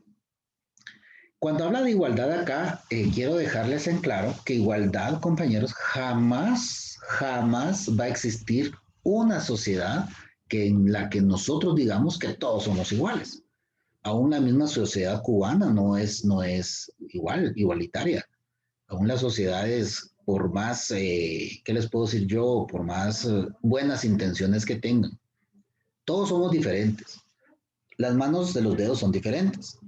Cuando habla de igualdad acá, quiero dejarles en claro que igualdad, compañeros, jamás va a existir una sociedad en la que nosotros digamos que todos somos iguales. Aún la misma sociedad cubana no es igualitaria. Aún las sociedades, por más, ¿qué les puedo decir yo? Por más buenas intenciones que tengan, todos somos diferentes. Las manos de los dedos son diferentes.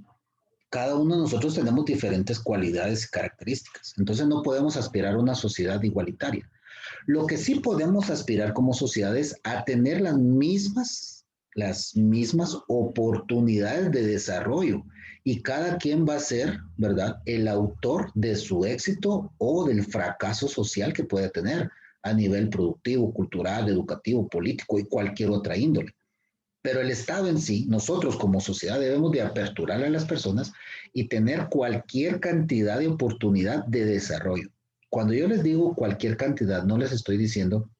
Cada uno de nosotros tenemos diferentes cualidades y características. Entonces no podemos aspirar a una sociedad igualitaria. Lo que sí podemos aspirar como sociedad es a tener las mismas oportunidades de desarrollo y cada quien va a ser, ¿verdad?, el autor de su éxito o del fracaso social que puede tener a nivel productivo, cultural, educativo, político y cualquier otra índole. Pero el Estado en sí, nosotros como sociedad debemos de aperturar a las personas y tener cualquier cantidad de oportunidad de desarrollo. Cuando yo les digo cualquier cantidad, no les estoy diciendo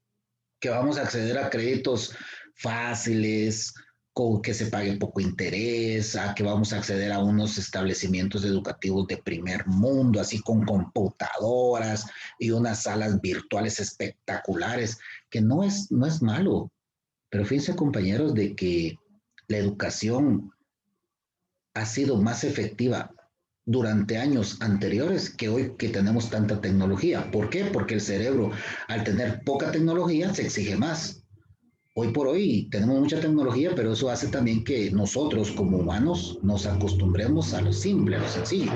que vamos a acceder a créditos fáciles, con que se pague poco interés, a que vamos a acceder a unos establecimientos educativos de primer mundo, así con computadoras y unas salas virtuales espectaculares, que no es malo. Pero fíjense, compañeros, de que la educación ha sido más efectiva durante años anteriores que hoy que tenemos tanta tecnología. ¿Por qué? Porque el cerebro, al tener poca tecnología, se exige más. Hoy por hoy tenemos mucha tecnología, pero eso hace también que nosotros como humanos nos acostumbremos a lo simple, a lo sencillo.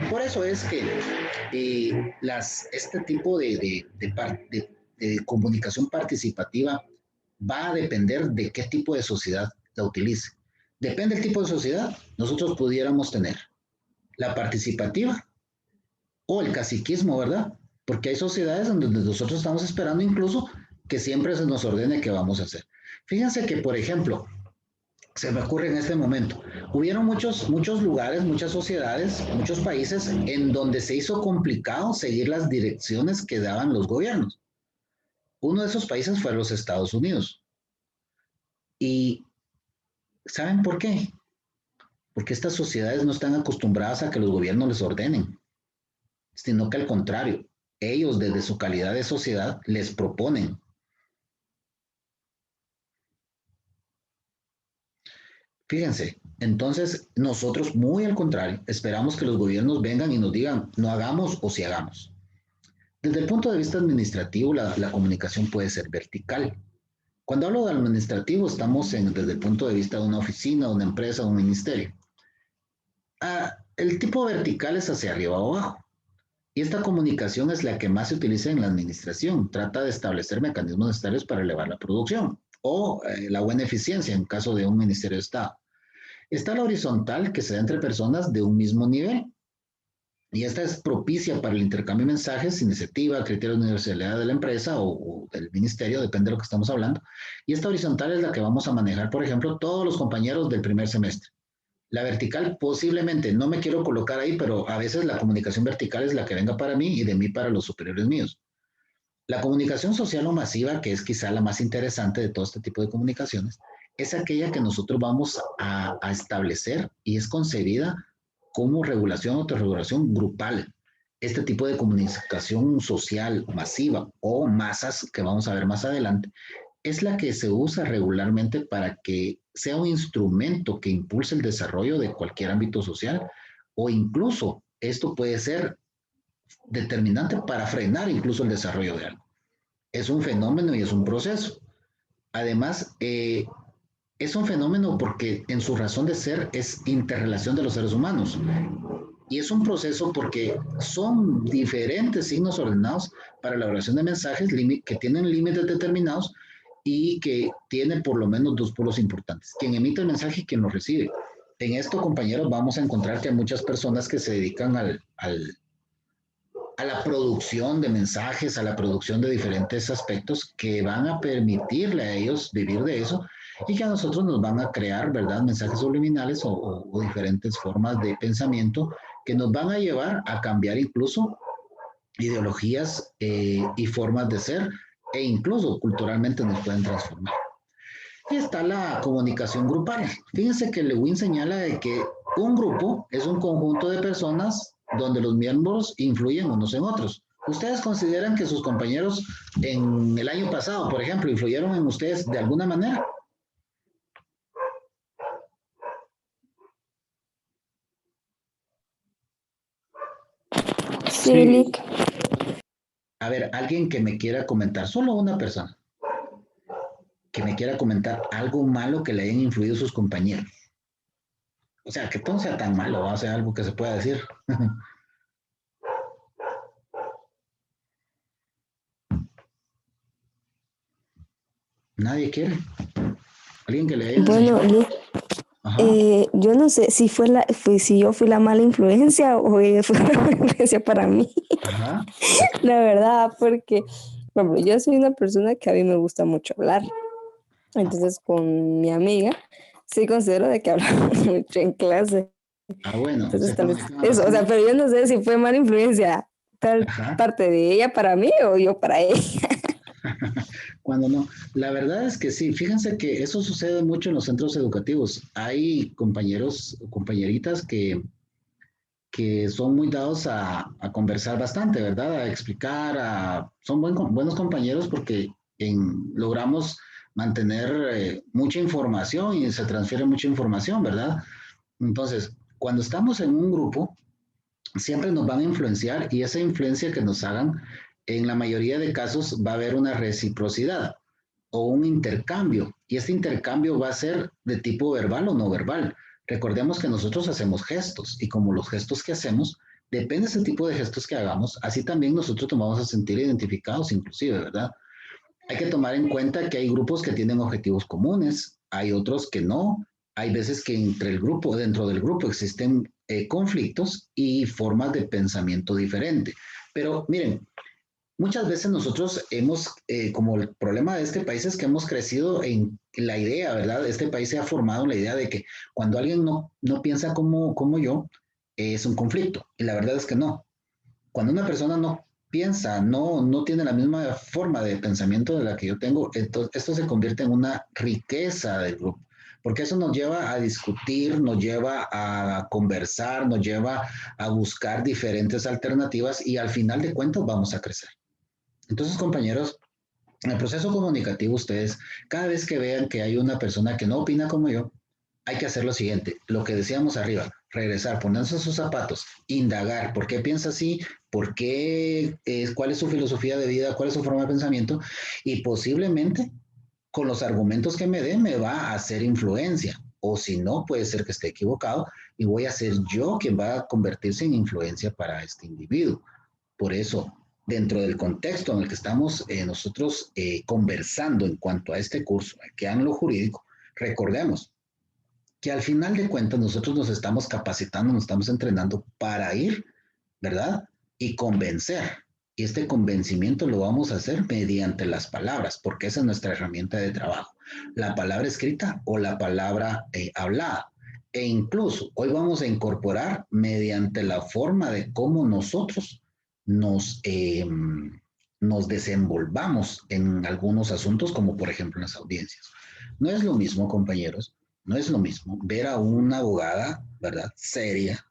Por eso es que este tipo de comunicación participativa va a depender de qué tipo de sociedad la utilice. Depende del tipo de sociedad, nosotros pudiéramos tener la participativa o el caciquismo, ¿verdad? Porque hay sociedades donde nosotros estamos esperando incluso que siempre se nos ordene qué vamos a hacer. Fíjense que, por ejemplo, se me ocurre en este momento, hubieron muchos lugares, muchas sociedades, muchos países en donde se hizo complicado seguir las direcciones que daban los gobiernos. Uno de esos países fue los Estados Unidos. ¿Y saben por qué? Porque estas sociedades no están acostumbradas a que los gobiernos les ordenen, sino que al contrario, ellos desde su calidad de sociedad les proponen. Fíjense, entonces nosotros muy al contrario, esperamos que los gobiernos vengan y nos digan no hagamos o si hagamos. Desde el punto de vista administrativo, la comunicación puede ser vertical. Cuando hablo de administrativo, estamos desde el punto de vista de una oficina, una empresa, un ministerio. El tipo vertical es hacia arriba o abajo. Y esta comunicación es la que más se utiliza en la administración. Trata de establecer mecanismos necesarios para elevar la producción o la buena eficiencia en caso de un Ministerio de Estado. Está la horizontal, que se da entre personas de un mismo nivel. Y esta es propicia para el intercambio de mensajes, iniciativa, criterio de universalidad de la empresa o del ministerio, depende de lo que estamos hablando. Y esta horizontal es la que vamos a manejar, por ejemplo, todos los compañeros del primer semestre. La vertical posiblemente, no me quiero colocar ahí, pero a veces la comunicación vertical es la que venga para mí y de mí para los superiores míos. La comunicación social o masiva, que es quizá la más interesante de todo este tipo de comunicaciones, es aquella que nosotros vamos a establecer y es concebida como regulación o autorregulación grupal. Este tipo de comunicación social masiva o masas, que vamos a ver más adelante, es la que se usa regularmente para que sea un instrumento que impulse el desarrollo de cualquier ámbito social o incluso esto puede ser determinante para frenar incluso el desarrollo de algo. Es un fenómeno y es un proceso. Además, es un fenómeno porque en su razón de ser es interrelación de los seres humanos. Y es un proceso porque son diferentes signos ordenados para la elaboración de mensajes que tienen límites determinados y que tienen por lo menos dos polos importantes. Quien emite el mensaje y quien lo recibe. En esto, compañeros, vamos a encontrar que hay muchas personas que se dedican a la producción de mensajes, a la producción de diferentes aspectos que van a permitirle a ellos vivir de eso y que a nosotros nos van a crear, ¿verdad?, mensajes subliminales o diferentes formas de pensamiento que nos van a llevar a cambiar incluso ideologías y formas de ser e incluso culturalmente nos pueden transformar. Y está la comunicación grupal. Fíjense que Lewin señala de que un grupo es un conjunto de personas donde los miembros influyen unos en otros. ¿Ustedes consideran que sus compañeros en el año pasado, por ejemplo, influyeron en ustedes de alguna manera? Sí, Lick. A ver, alguien que me quiera comentar, solo una persona, que me quiera comentar algo malo que le hayan influido sus compañeros. O sea, que todo sea tan malo, o sea, algo que se pueda decir. Nadie quiere. Alguien que le haya Bueno, enseñado. Lick, yo no sé si si yo fui la mala influencia o ella fue la mala influencia para mí. Ajá. La verdad, porque, por ejemplo, yo soy una persona que a mí me gusta mucho hablar. Entonces, con mi amiga, sí considero de que hablamos mucho en clase. Ah, bueno. Entonces, Se tal vez comunican eso, o sea, bastante. pero yo no sé si fue mala influencia tal Ajá. parte de ella para mí o yo para ella. Cuando no. La verdad es que sí. Fíjense que eso sucede mucho en los centros educativos. Hay compañeros o compañeritas que son muy dados a conversar bastante, ¿verdad? A explicar, son buenos compañeros porque logramos mantener mucha información y se transfiere mucha información, ¿verdad? Entonces, cuando estamos en un grupo, siempre nos van a influenciar y esa influencia que nos hagan, en la mayoría de casos va a haber una reciprocidad o un intercambio y este intercambio va a ser de tipo verbal o no verbal. Recordemos que nosotros hacemos gestos y como los gestos que hacemos, depende ese tipo de gestos que hagamos, así también nosotros nos vamos a sentir identificados inclusive, ¿verdad? Hay que tomar en cuenta que hay grupos que tienen objetivos comunes, hay otros que no, hay veces que dentro del grupo existen conflictos y formas de pensamiento diferente. Pero miren, muchas veces nosotros como el problema de este país es que hemos crecido en la idea, ¿verdad? Este país se ha formado en la idea de que cuando alguien no piensa como yo, es un conflicto. Y la verdad es que no. Cuando una persona no piensa, no tiene la misma forma de pensamiento de la que yo tengo, entonces esto se convierte en una riqueza del grupo. Porque eso nos lleva a discutir, nos lleva a conversar, nos lleva a buscar diferentes alternativas y al final de cuentas vamos a crecer. Entonces, compañeros, en el proceso comunicativo, ustedes, cada vez que vean que hay una persona que no opina como yo, hay que hacer lo siguiente, lo que decíamos arriba, regresar, ponerse sus zapatos, indagar, ¿por qué piensa así? ¿Por qué? ¿Cuál es su filosofía de vida? ¿Cuál es su forma de pensamiento? Y posiblemente, con los argumentos que me dé, me va a hacer influencia. O si no, puede ser que esté equivocado y voy a ser yo quien va a convertirse en influencia para este individuo. Por eso, dentro del contexto en el que estamos nosotros conversando en cuanto a este curso, que en lo jurídico, recordemos que al final de cuentas nosotros nos estamos capacitando, nos estamos entrenando para ir, ¿verdad? Y convencer. Y este convencimiento lo vamos a hacer mediante las palabras, porque esa es nuestra herramienta de trabajo. La palabra escrita o la palabra hablada. E incluso hoy vamos a incorporar mediante la forma de cómo nosotros nos desenvolvamos en algunos asuntos, como por ejemplo en las audiencias. No es lo mismo, compañeros, no es lo mismo ver a una abogada, ¿verdad? Seria,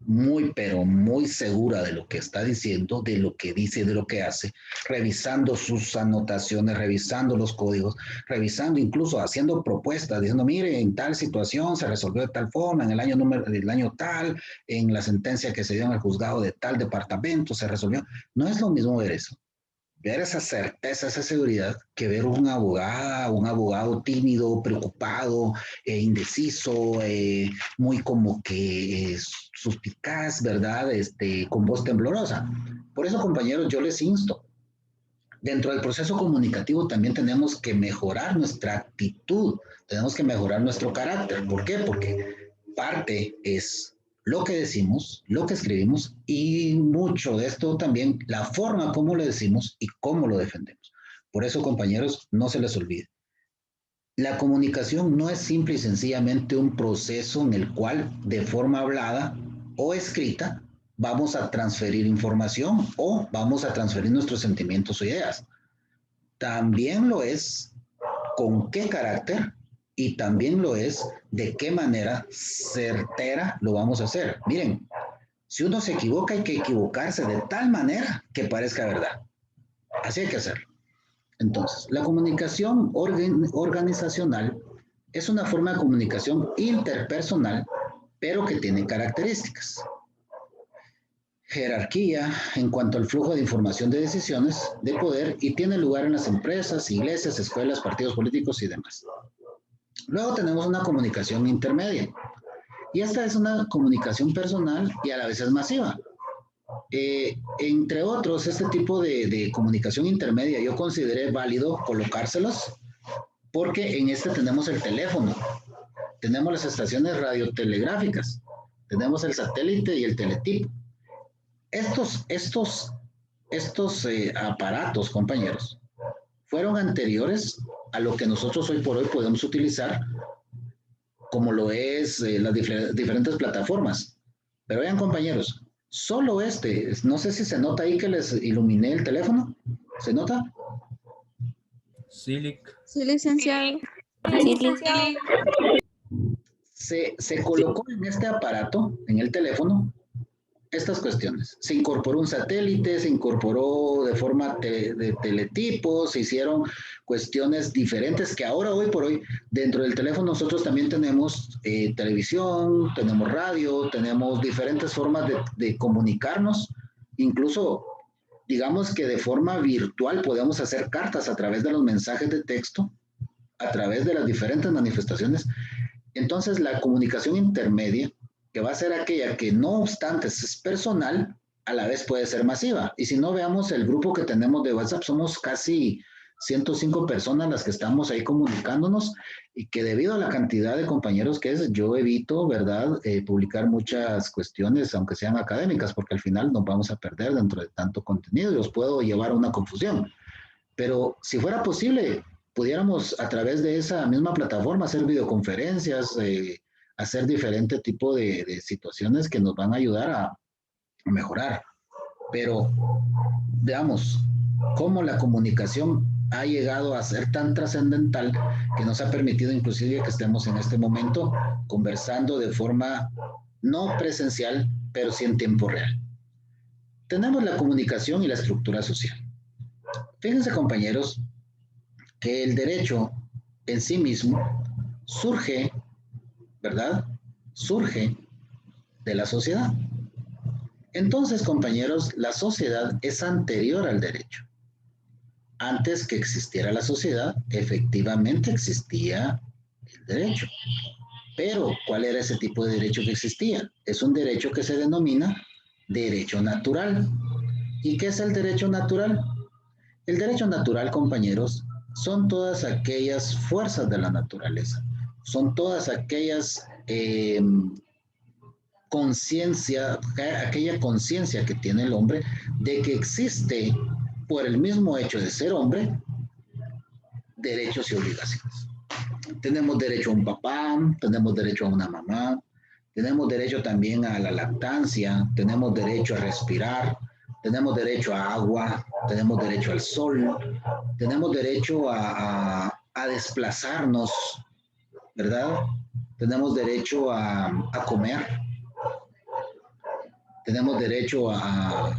muy, pero muy segura de lo que está diciendo, de lo que dice, de lo que hace, revisando sus anotaciones, revisando los códigos, revisando, incluso haciendo propuestas, diciendo, mire, en tal situación se resolvió de tal forma, en el año tal, en la sentencia que se dio en el juzgado de tal departamento se resolvió. No es lo mismo ver eso. Ver esa certeza, esa seguridad, que ver una abogada, un abogado tímido, preocupado, indeciso, muy como que suspicaz, ¿verdad? Con voz temblorosa. Por eso, compañeros, yo les insto. Dentro del proceso comunicativo también tenemos que mejorar nuestra actitud, tenemos que mejorar nuestro carácter. ¿Por qué? Porque parte es lo que decimos, lo que escribimos y mucho de esto también la forma como lo decimos y cómo lo defendemos. Por eso, compañeros, no se les olvide. La comunicación no es simple y sencillamente un proceso en el cual de forma hablada o escrita vamos a transferir información o vamos a transferir nuestros sentimientos o ideas. También lo es con qué carácter y también lo es de qué manera certera lo vamos a hacer. Miren, si uno se equivoca, hay que equivocarse de tal manera que parezca verdad. Así hay que hacerlo. Entonces, la comunicación organizacional es una forma de comunicación interpersonal, pero que tiene características. Jerarquía en cuanto al flujo de información de decisiones de poder y tiene lugar en las empresas, iglesias, escuelas, partidos políticos y demás. Luego tenemos una comunicación intermedia y esta es una comunicación personal y a la vez es masiva. Entre otros, este tipo de comunicación intermedia yo consideré válido colocárselos porque en este tenemos el teléfono, tenemos las estaciones radiotelegráficas, tenemos el satélite y el teletipo. Estos aparatos, compañeros, fueron anteriores a lo que nosotros hoy por hoy podemos utilizar, como lo es las diferentes plataformas. Pero vean, compañeros, solo no sé si se nota ahí que les iluminé el teléfono. ¿Se nota? Sí, licenciado. Sí, licenciado. Se colocó en este aparato, en el teléfono, estas cuestiones. Se incorporó un satélite, se incorporó de forma de teletipo, se hicieron cuestiones diferentes que ahora, hoy por hoy, dentro del teléfono nosotros también tenemos televisión, tenemos radio, tenemos diferentes formas de comunicarnos, incluso digamos que de forma virtual podemos hacer cartas a través de los mensajes de texto, a través de las diferentes manifestaciones. Entonces la comunicación intermedia, que va a ser aquella que no obstante es personal, a la vez puede ser masiva. Y si no, veamos el grupo que tenemos de WhatsApp, somos casi 105 personas las que estamos ahí comunicándonos y que debido a la cantidad de compañeros que es, yo evito, ¿verdad?, publicar muchas cuestiones, aunque sean académicas, porque al final nos vamos a perder dentro de tanto contenido y os puedo llevar a una confusión. Pero si fuera posible, pudiéramos a través de esa misma plataforma hacer videoconferencias, hacer diferente tipo de situaciones que nos van a ayudar a mejorar. Pero veamos cómo la comunicación ha llegado a ser tan trascendental que nos ha permitido inclusive que estemos en este momento conversando de forma no presencial, pero sí en tiempo real. Tenemos la comunicación y la estructura social. Fíjense, compañeros, que el derecho en sí mismo surge, ¿verdad? Surge de la sociedad. Entonces, compañeros, la sociedad es anterior al derecho. Antes que existiera la sociedad, efectivamente existía el derecho. Pero, ¿cuál era ese tipo de derecho que existía? Es un derecho que se denomina derecho natural. ¿Y qué es el derecho natural? El derecho natural, compañeros, son todas aquellas fuerzas de la naturaleza, son todas aquellas aquella conciencia que tiene el hombre de que existe, por el mismo hecho de ser hombre, derechos y obligaciones. Tenemos derecho a un papá, tenemos derecho a una mamá, tenemos derecho también a la lactancia, tenemos derecho a respirar, tenemos derecho a agua, tenemos derecho al sol, tenemos derecho a desplazarnos, ¿verdad? Tenemos derecho a comer, tenemos derecho a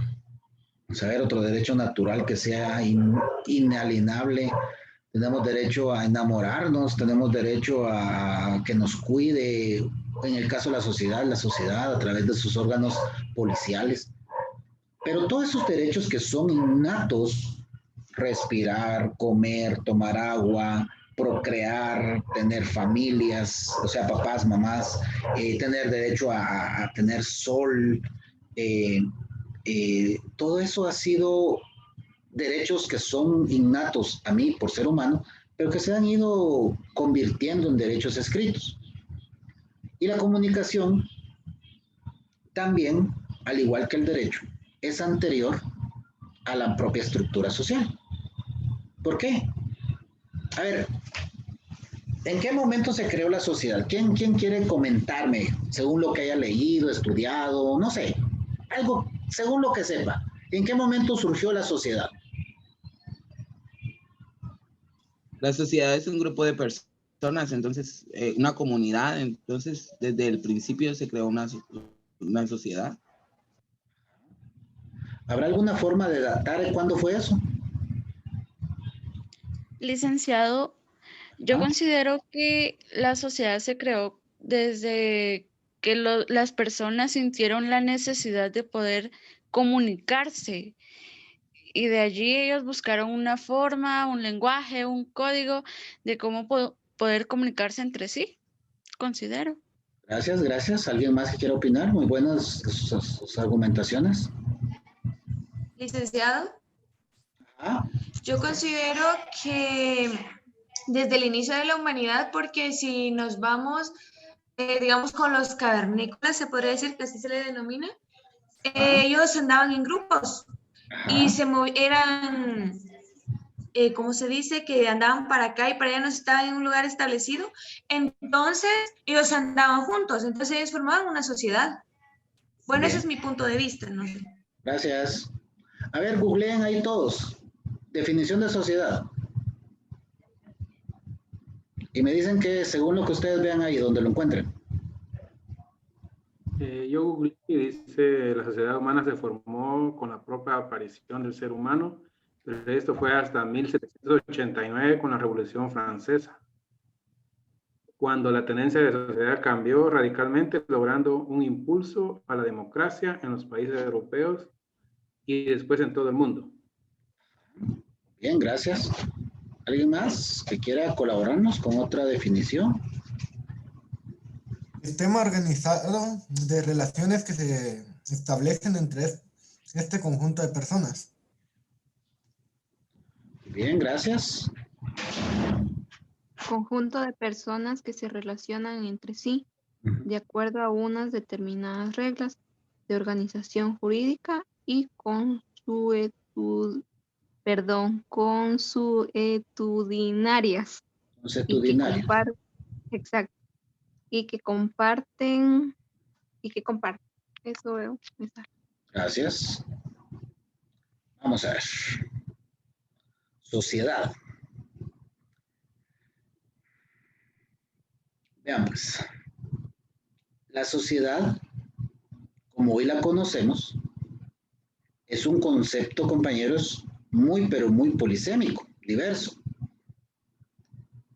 saber otro derecho natural que sea inalienable. Tenemos derecho a enamorarnos, tenemos derecho a que nos cuide, en el caso de la sociedad a través de sus órganos policiales. Pero todos esos derechos que son innatos, respirar, comer, tomar agua, procrear, tener familias, o sea, papás, mamás, tener derecho a tener sol, todo eso ha sido derechos que son innatos a mí por ser humano, pero que se han ido convirtiendo en derechos escritos. Y la comunicación también, al igual que el derecho, es anterior a la propia estructura social. ¿Por qué? A ver, ¿en qué momento se creó la sociedad? ¿Quién quiere comentarme, según lo que haya leído, estudiado, no sé, algo, según lo que sepa? ¿En qué momento surgió la sociedad? La sociedad es un grupo de personas, entonces, una comunidad, entonces, desde el principio se creó una sociedad. ¿Habrá alguna forma de datar cuándo fue eso? Licenciado, yo considero que la sociedad se creó desde que las personas sintieron la necesidad de poder comunicarse. Y de allí ellos buscaron una forma, un lenguaje, un código de cómo poder comunicarse entre sí, considero. Gracias, gracias. ¿Alguien más que quiera opinar? Muy buenas sus argumentaciones. Licenciado, Ah, yo considero que desde el inicio de la humanidad, porque si nos vamos, digamos, con los cavernícolas, se podría decir que así se le denomina, ellos andaban en grupos y eran, ¿cómo se dice? Que andaban para acá y para allá, no estaban en un lugar establecido. Entonces, ellos andaban juntos, entonces ellos formaban una sociedad. Bueno, bien. ese es mi punto de vista, no sé. Gracias. A ver, googleen ahí todos. Definición de sociedad. Y me dicen que según lo que ustedes vean ahí, donde lo encuentren. Yo googleé y dice, la sociedad humana se formó con la propia aparición del ser humano, pero esto fue hasta 1789 con la Revolución Francesa, cuando la tendencia de la sociedad cambió radicalmente, logrando un impulso a la democracia en los países europeos y después en todo el mundo. Bien, gracias. ¿Alguien más que quiera colaborarnos con otra definición? Sistema organizado de relaciones que se establecen entre este conjunto de personas. Bien, gracias. Conjunto de personas que se relacionan entre sí de acuerdo a unas determinadas reglas de organización jurídica y consuetudinarias. Exacto. Y que comparten. Eso veo. Gracias. Vamos a ver. Sociedad. Veamos. La sociedad, como hoy la conocemos, es un concepto, compañeros, muy, pero muy polisémico, diverso.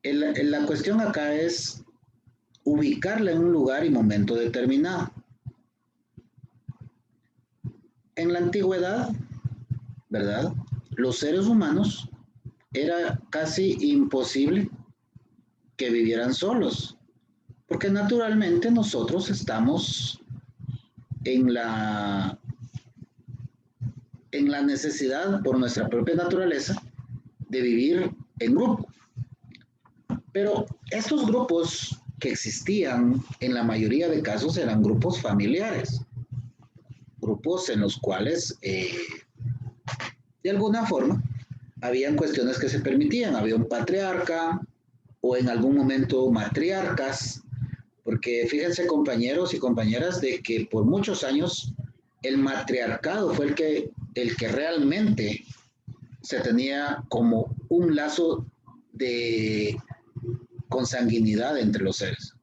La cuestión acá es ubicarla en un lugar y momento determinado. En la antigüedad, ¿verdad? Los seres humanos era casi imposible que vivieran solos, porque naturalmente nosotros estamos en la necesidad por nuestra propia naturaleza de vivir en grupo. Pero estos grupos que existían en la mayoría de casos eran grupos familiares, grupos en los cuales de alguna forma habían cuestiones que se permitían, había un patriarca o en algún momento matriarcas, porque fíjense compañeros y compañeras de que por muchos años el matriarcado fue el que realmente se tenía como un lazo de consanguinidad entre los seres.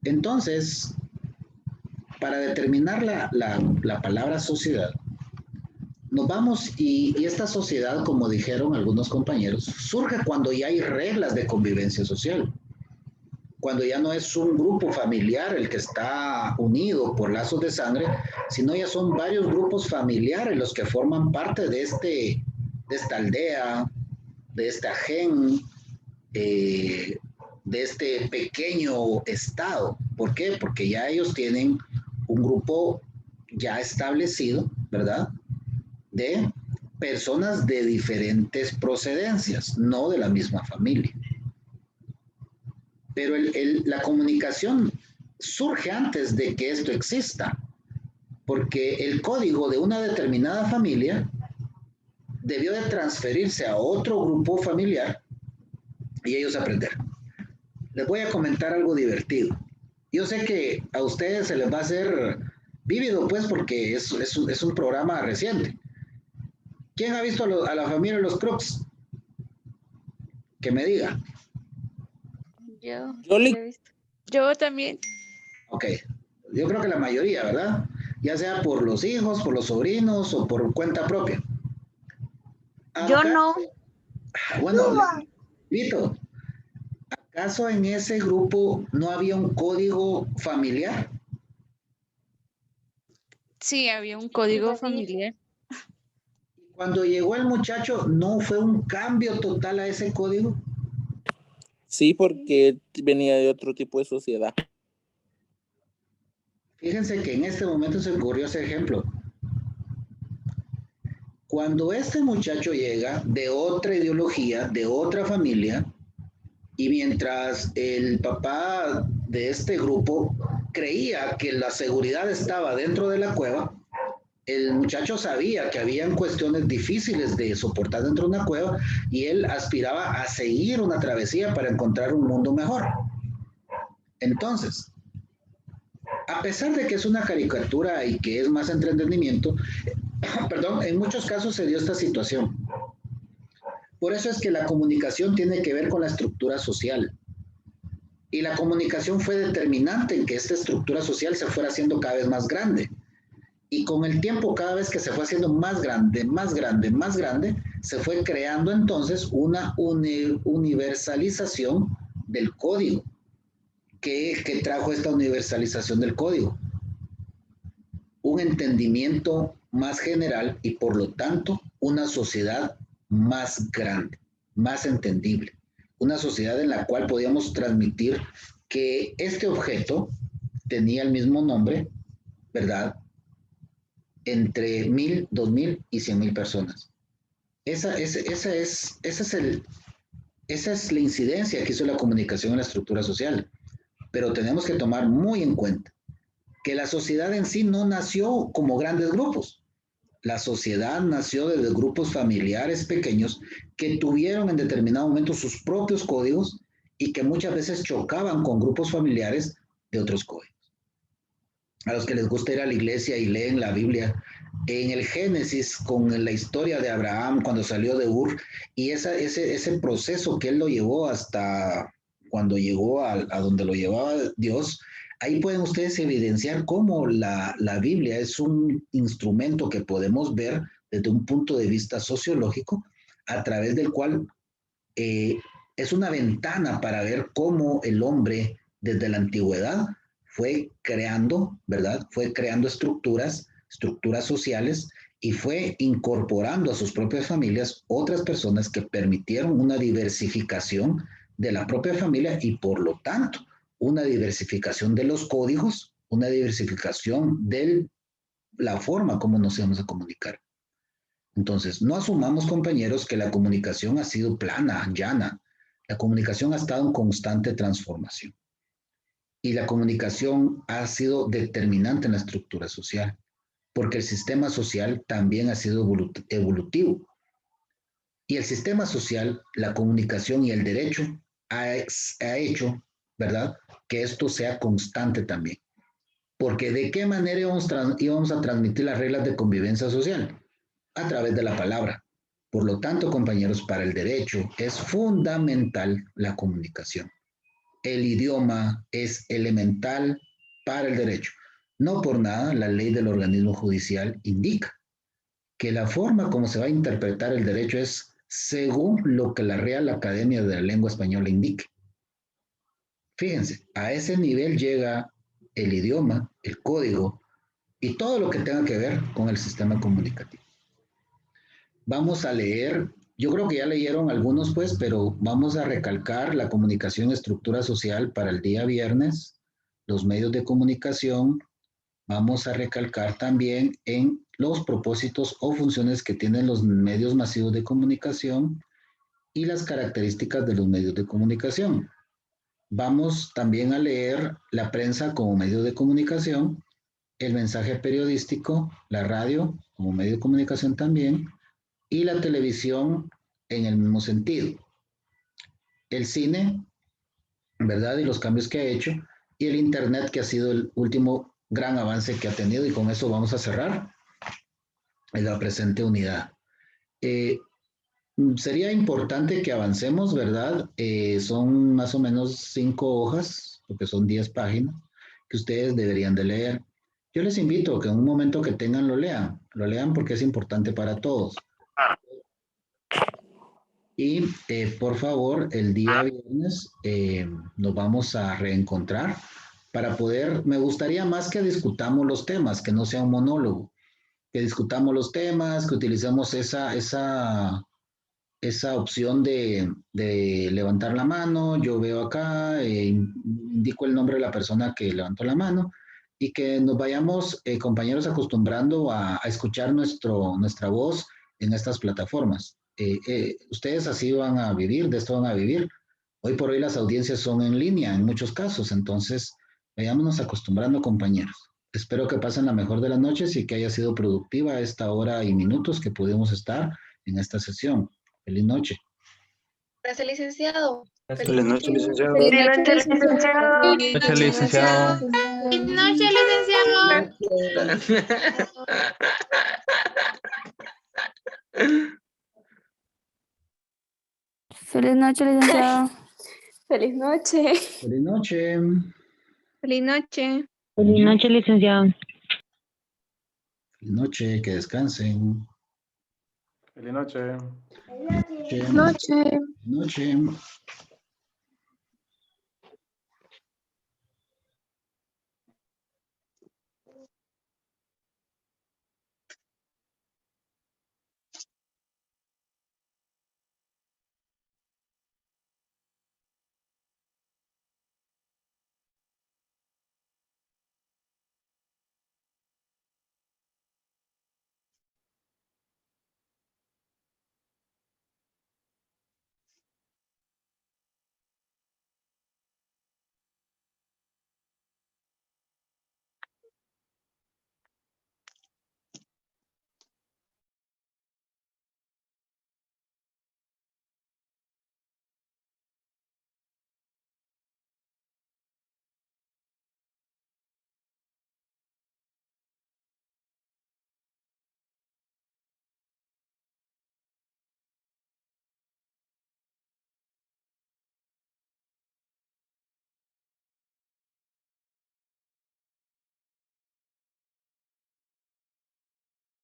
Entonces, para determinar la palabra sociedad, nos vamos y esta sociedad, como dijeron algunos compañeros, surge cuando ya hay reglas de convivencia social, cuando ya no es un grupo familiar el que está unido por lazos de sangre, sino ya son varios grupos familiares los que forman parte de esta aldea, de esta gen, de este pequeño estado. ¿Por qué? Porque ya ellos tienen un grupo ya establecido, ¿verdad?, de personas de diferentes procedencias, no de la misma familia. Pero la comunicación surge antes de que esto exista, porque el código de una determinada familia debió de transferirse a otro grupo familiar y ellos aprender. Les voy a comentar algo divertido. Yo sé que a ustedes se les va a hacer vívido, pues, porque es un programa reciente. ¿Quién ha visto a la familia de los Crooks? Que me diga. Yo Yo he visto. Yo también. Ok, yo creo que la mayoría, ¿verdad? Ya sea por los hijos, por los sobrinos o por cuenta propia. Yo no. Bueno, Vito, ¿acaso en ese grupo no había un código familiar? Sí, había un código familiar. Cuando llegó el muchacho, ¿no fue un cambio total a ese código? Sí, porque venía de otro tipo de sociedad. Fíjense que en este momento se ocurrió ese ejemplo. Cuando este muchacho llega de otra ideología, de otra familia, y mientras el papá de este grupo creía que la seguridad estaba dentro de la cueva, el muchacho sabía que habían cuestiones difíciles de soportar dentro de una cueva y él aspiraba a seguir una travesía para encontrar un mundo mejor. Entonces, a pesar de que es una caricatura y que es más entretenimiento, perdón, en muchos casos se dio esta situación. Por eso es que la comunicación tiene que ver con la estructura social. Y la comunicación fue determinante en que esta estructura social se fuera haciendo cada vez más grande. Y con el tiempo, cada vez que se fue haciendo más grande, más grande, más grande, se fue creando entonces una universalización del código. ¿Qué trajo esta universalización del código? Un entendimiento más general y por lo tanto una sociedad más grande, más entendible. Una sociedad en la cual podíamos transmitir que este objeto tenía el mismo nombre, ¿verdad?, entre 1000, 2000 y 100,000 personas. Esa es la incidencia que hizo la comunicación en la estructura social. Pero tenemos que tomar muy en cuenta que la sociedad en sí no nació como grandes grupos. La sociedad nació desde grupos familiares pequeños que tuvieron en determinado momento sus propios códigos y que muchas veces chocaban con grupos familiares de otros códigos. A los que les gusta ir a la iglesia y leen la Biblia, en el Génesis, con la historia de Abraham cuando salió de Ur, y ese proceso que él lo llevó hasta cuando llegó a donde lo llevaba Dios, ahí pueden ustedes evidenciar cómo la Biblia es un instrumento que podemos ver desde un punto de vista sociológico, a través del cual es una ventana para ver cómo el hombre desde la antigüedad fue creando, ¿verdad? Fue creando estructuras sociales y fue incorporando a sus propias familias otras personas que permitieron una diversificación de la propia familia y por lo tanto una diversificación de los códigos, una diversificación de la forma como nos íbamos a comunicar. Entonces, no asumamos, compañeros, que la comunicación ha sido plana, llana. La comunicación ha estado en constante transformación y la comunicación ha sido determinante en la estructura social, porque el sistema social también ha sido evolutivo. Y el sistema social, la comunicación y el derecho ha hecho, ¿verdad?, que esto sea constante también. Porque ¿de qué manera íbamos a transmitir las reglas de convivencia social? A través de la palabra. Por lo tanto, compañeros, para el derecho es fundamental la comunicación. El idioma es elemental para el derecho. No por nada, la ley del organismo judicial indica que la forma como se va a interpretar el derecho es según lo que la Real Academia de la Lengua Española indique. Fíjense, a ese nivel llega el idioma, el código y todo lo que tenga que ver con el sistema comunicativo. Vamos a leer, yo creo que ya leyeron algunos pues, pero vamos a recalcar la comunicación y estructura social para el día viernes, los medios de comunicación. Vamos a recalcar también en los propósitos o funciones que tienen los medios masivos de comunicación y las características de los medios de comunicación. Vamos también a leer la prensa como medio de comunicación, el mensaje periodístico, la radio como medio de comunicación también, y la televisión en el mismo sentido. El cine, ¿verdad? Y los cambios que ha hecho, y el Internet, que ha sido el último gran avance que ha tenido, y con eso vamos a cerrar en la presente unidad. Sería importante que avancemos, ¿verdad? Son más o menos 5 hojas, porque son 10 páginas, que ustedes deberían de leer. Yo les invito a que en un momento que tengan lo lean porque es importante para todos. Y por favor, el día viernes nos vamos a reencontrar para poder, me gustaría más que discutamos los temas, que no sea un monólogo, que discutamos los temas, que utilicemos esa opción de levantar la mano. Yo veo acá, indico el nombre de la persona que levantó la mano y que nos vayamos, compañeros, acostumbrando a escuchar nuestra voz en estas plataformas. Ustedes así van a vivir, de esto van a vivir. Hoy por hoy las audiencias son en línea en muchos casos, entonces vayámonos acostumbrando, compañeros. Espero que pasen la mejor de las noches y que haya sido productiva esta hora y minutos que pudimos estar en esta sesión. Feliz noche. Gracias, licenciado. Feliz noche, licenciado. Feliz noche, licenciado. Feliz noche, licenciado. Feliz noche, licenciado. Feliz noche, licenciado. Feliz noche. Feliz noche. Feliz noche. Feliz noche, licenciado. Feliz noche, que descansen. Feliz noche. Feliz noche. Feliz noche.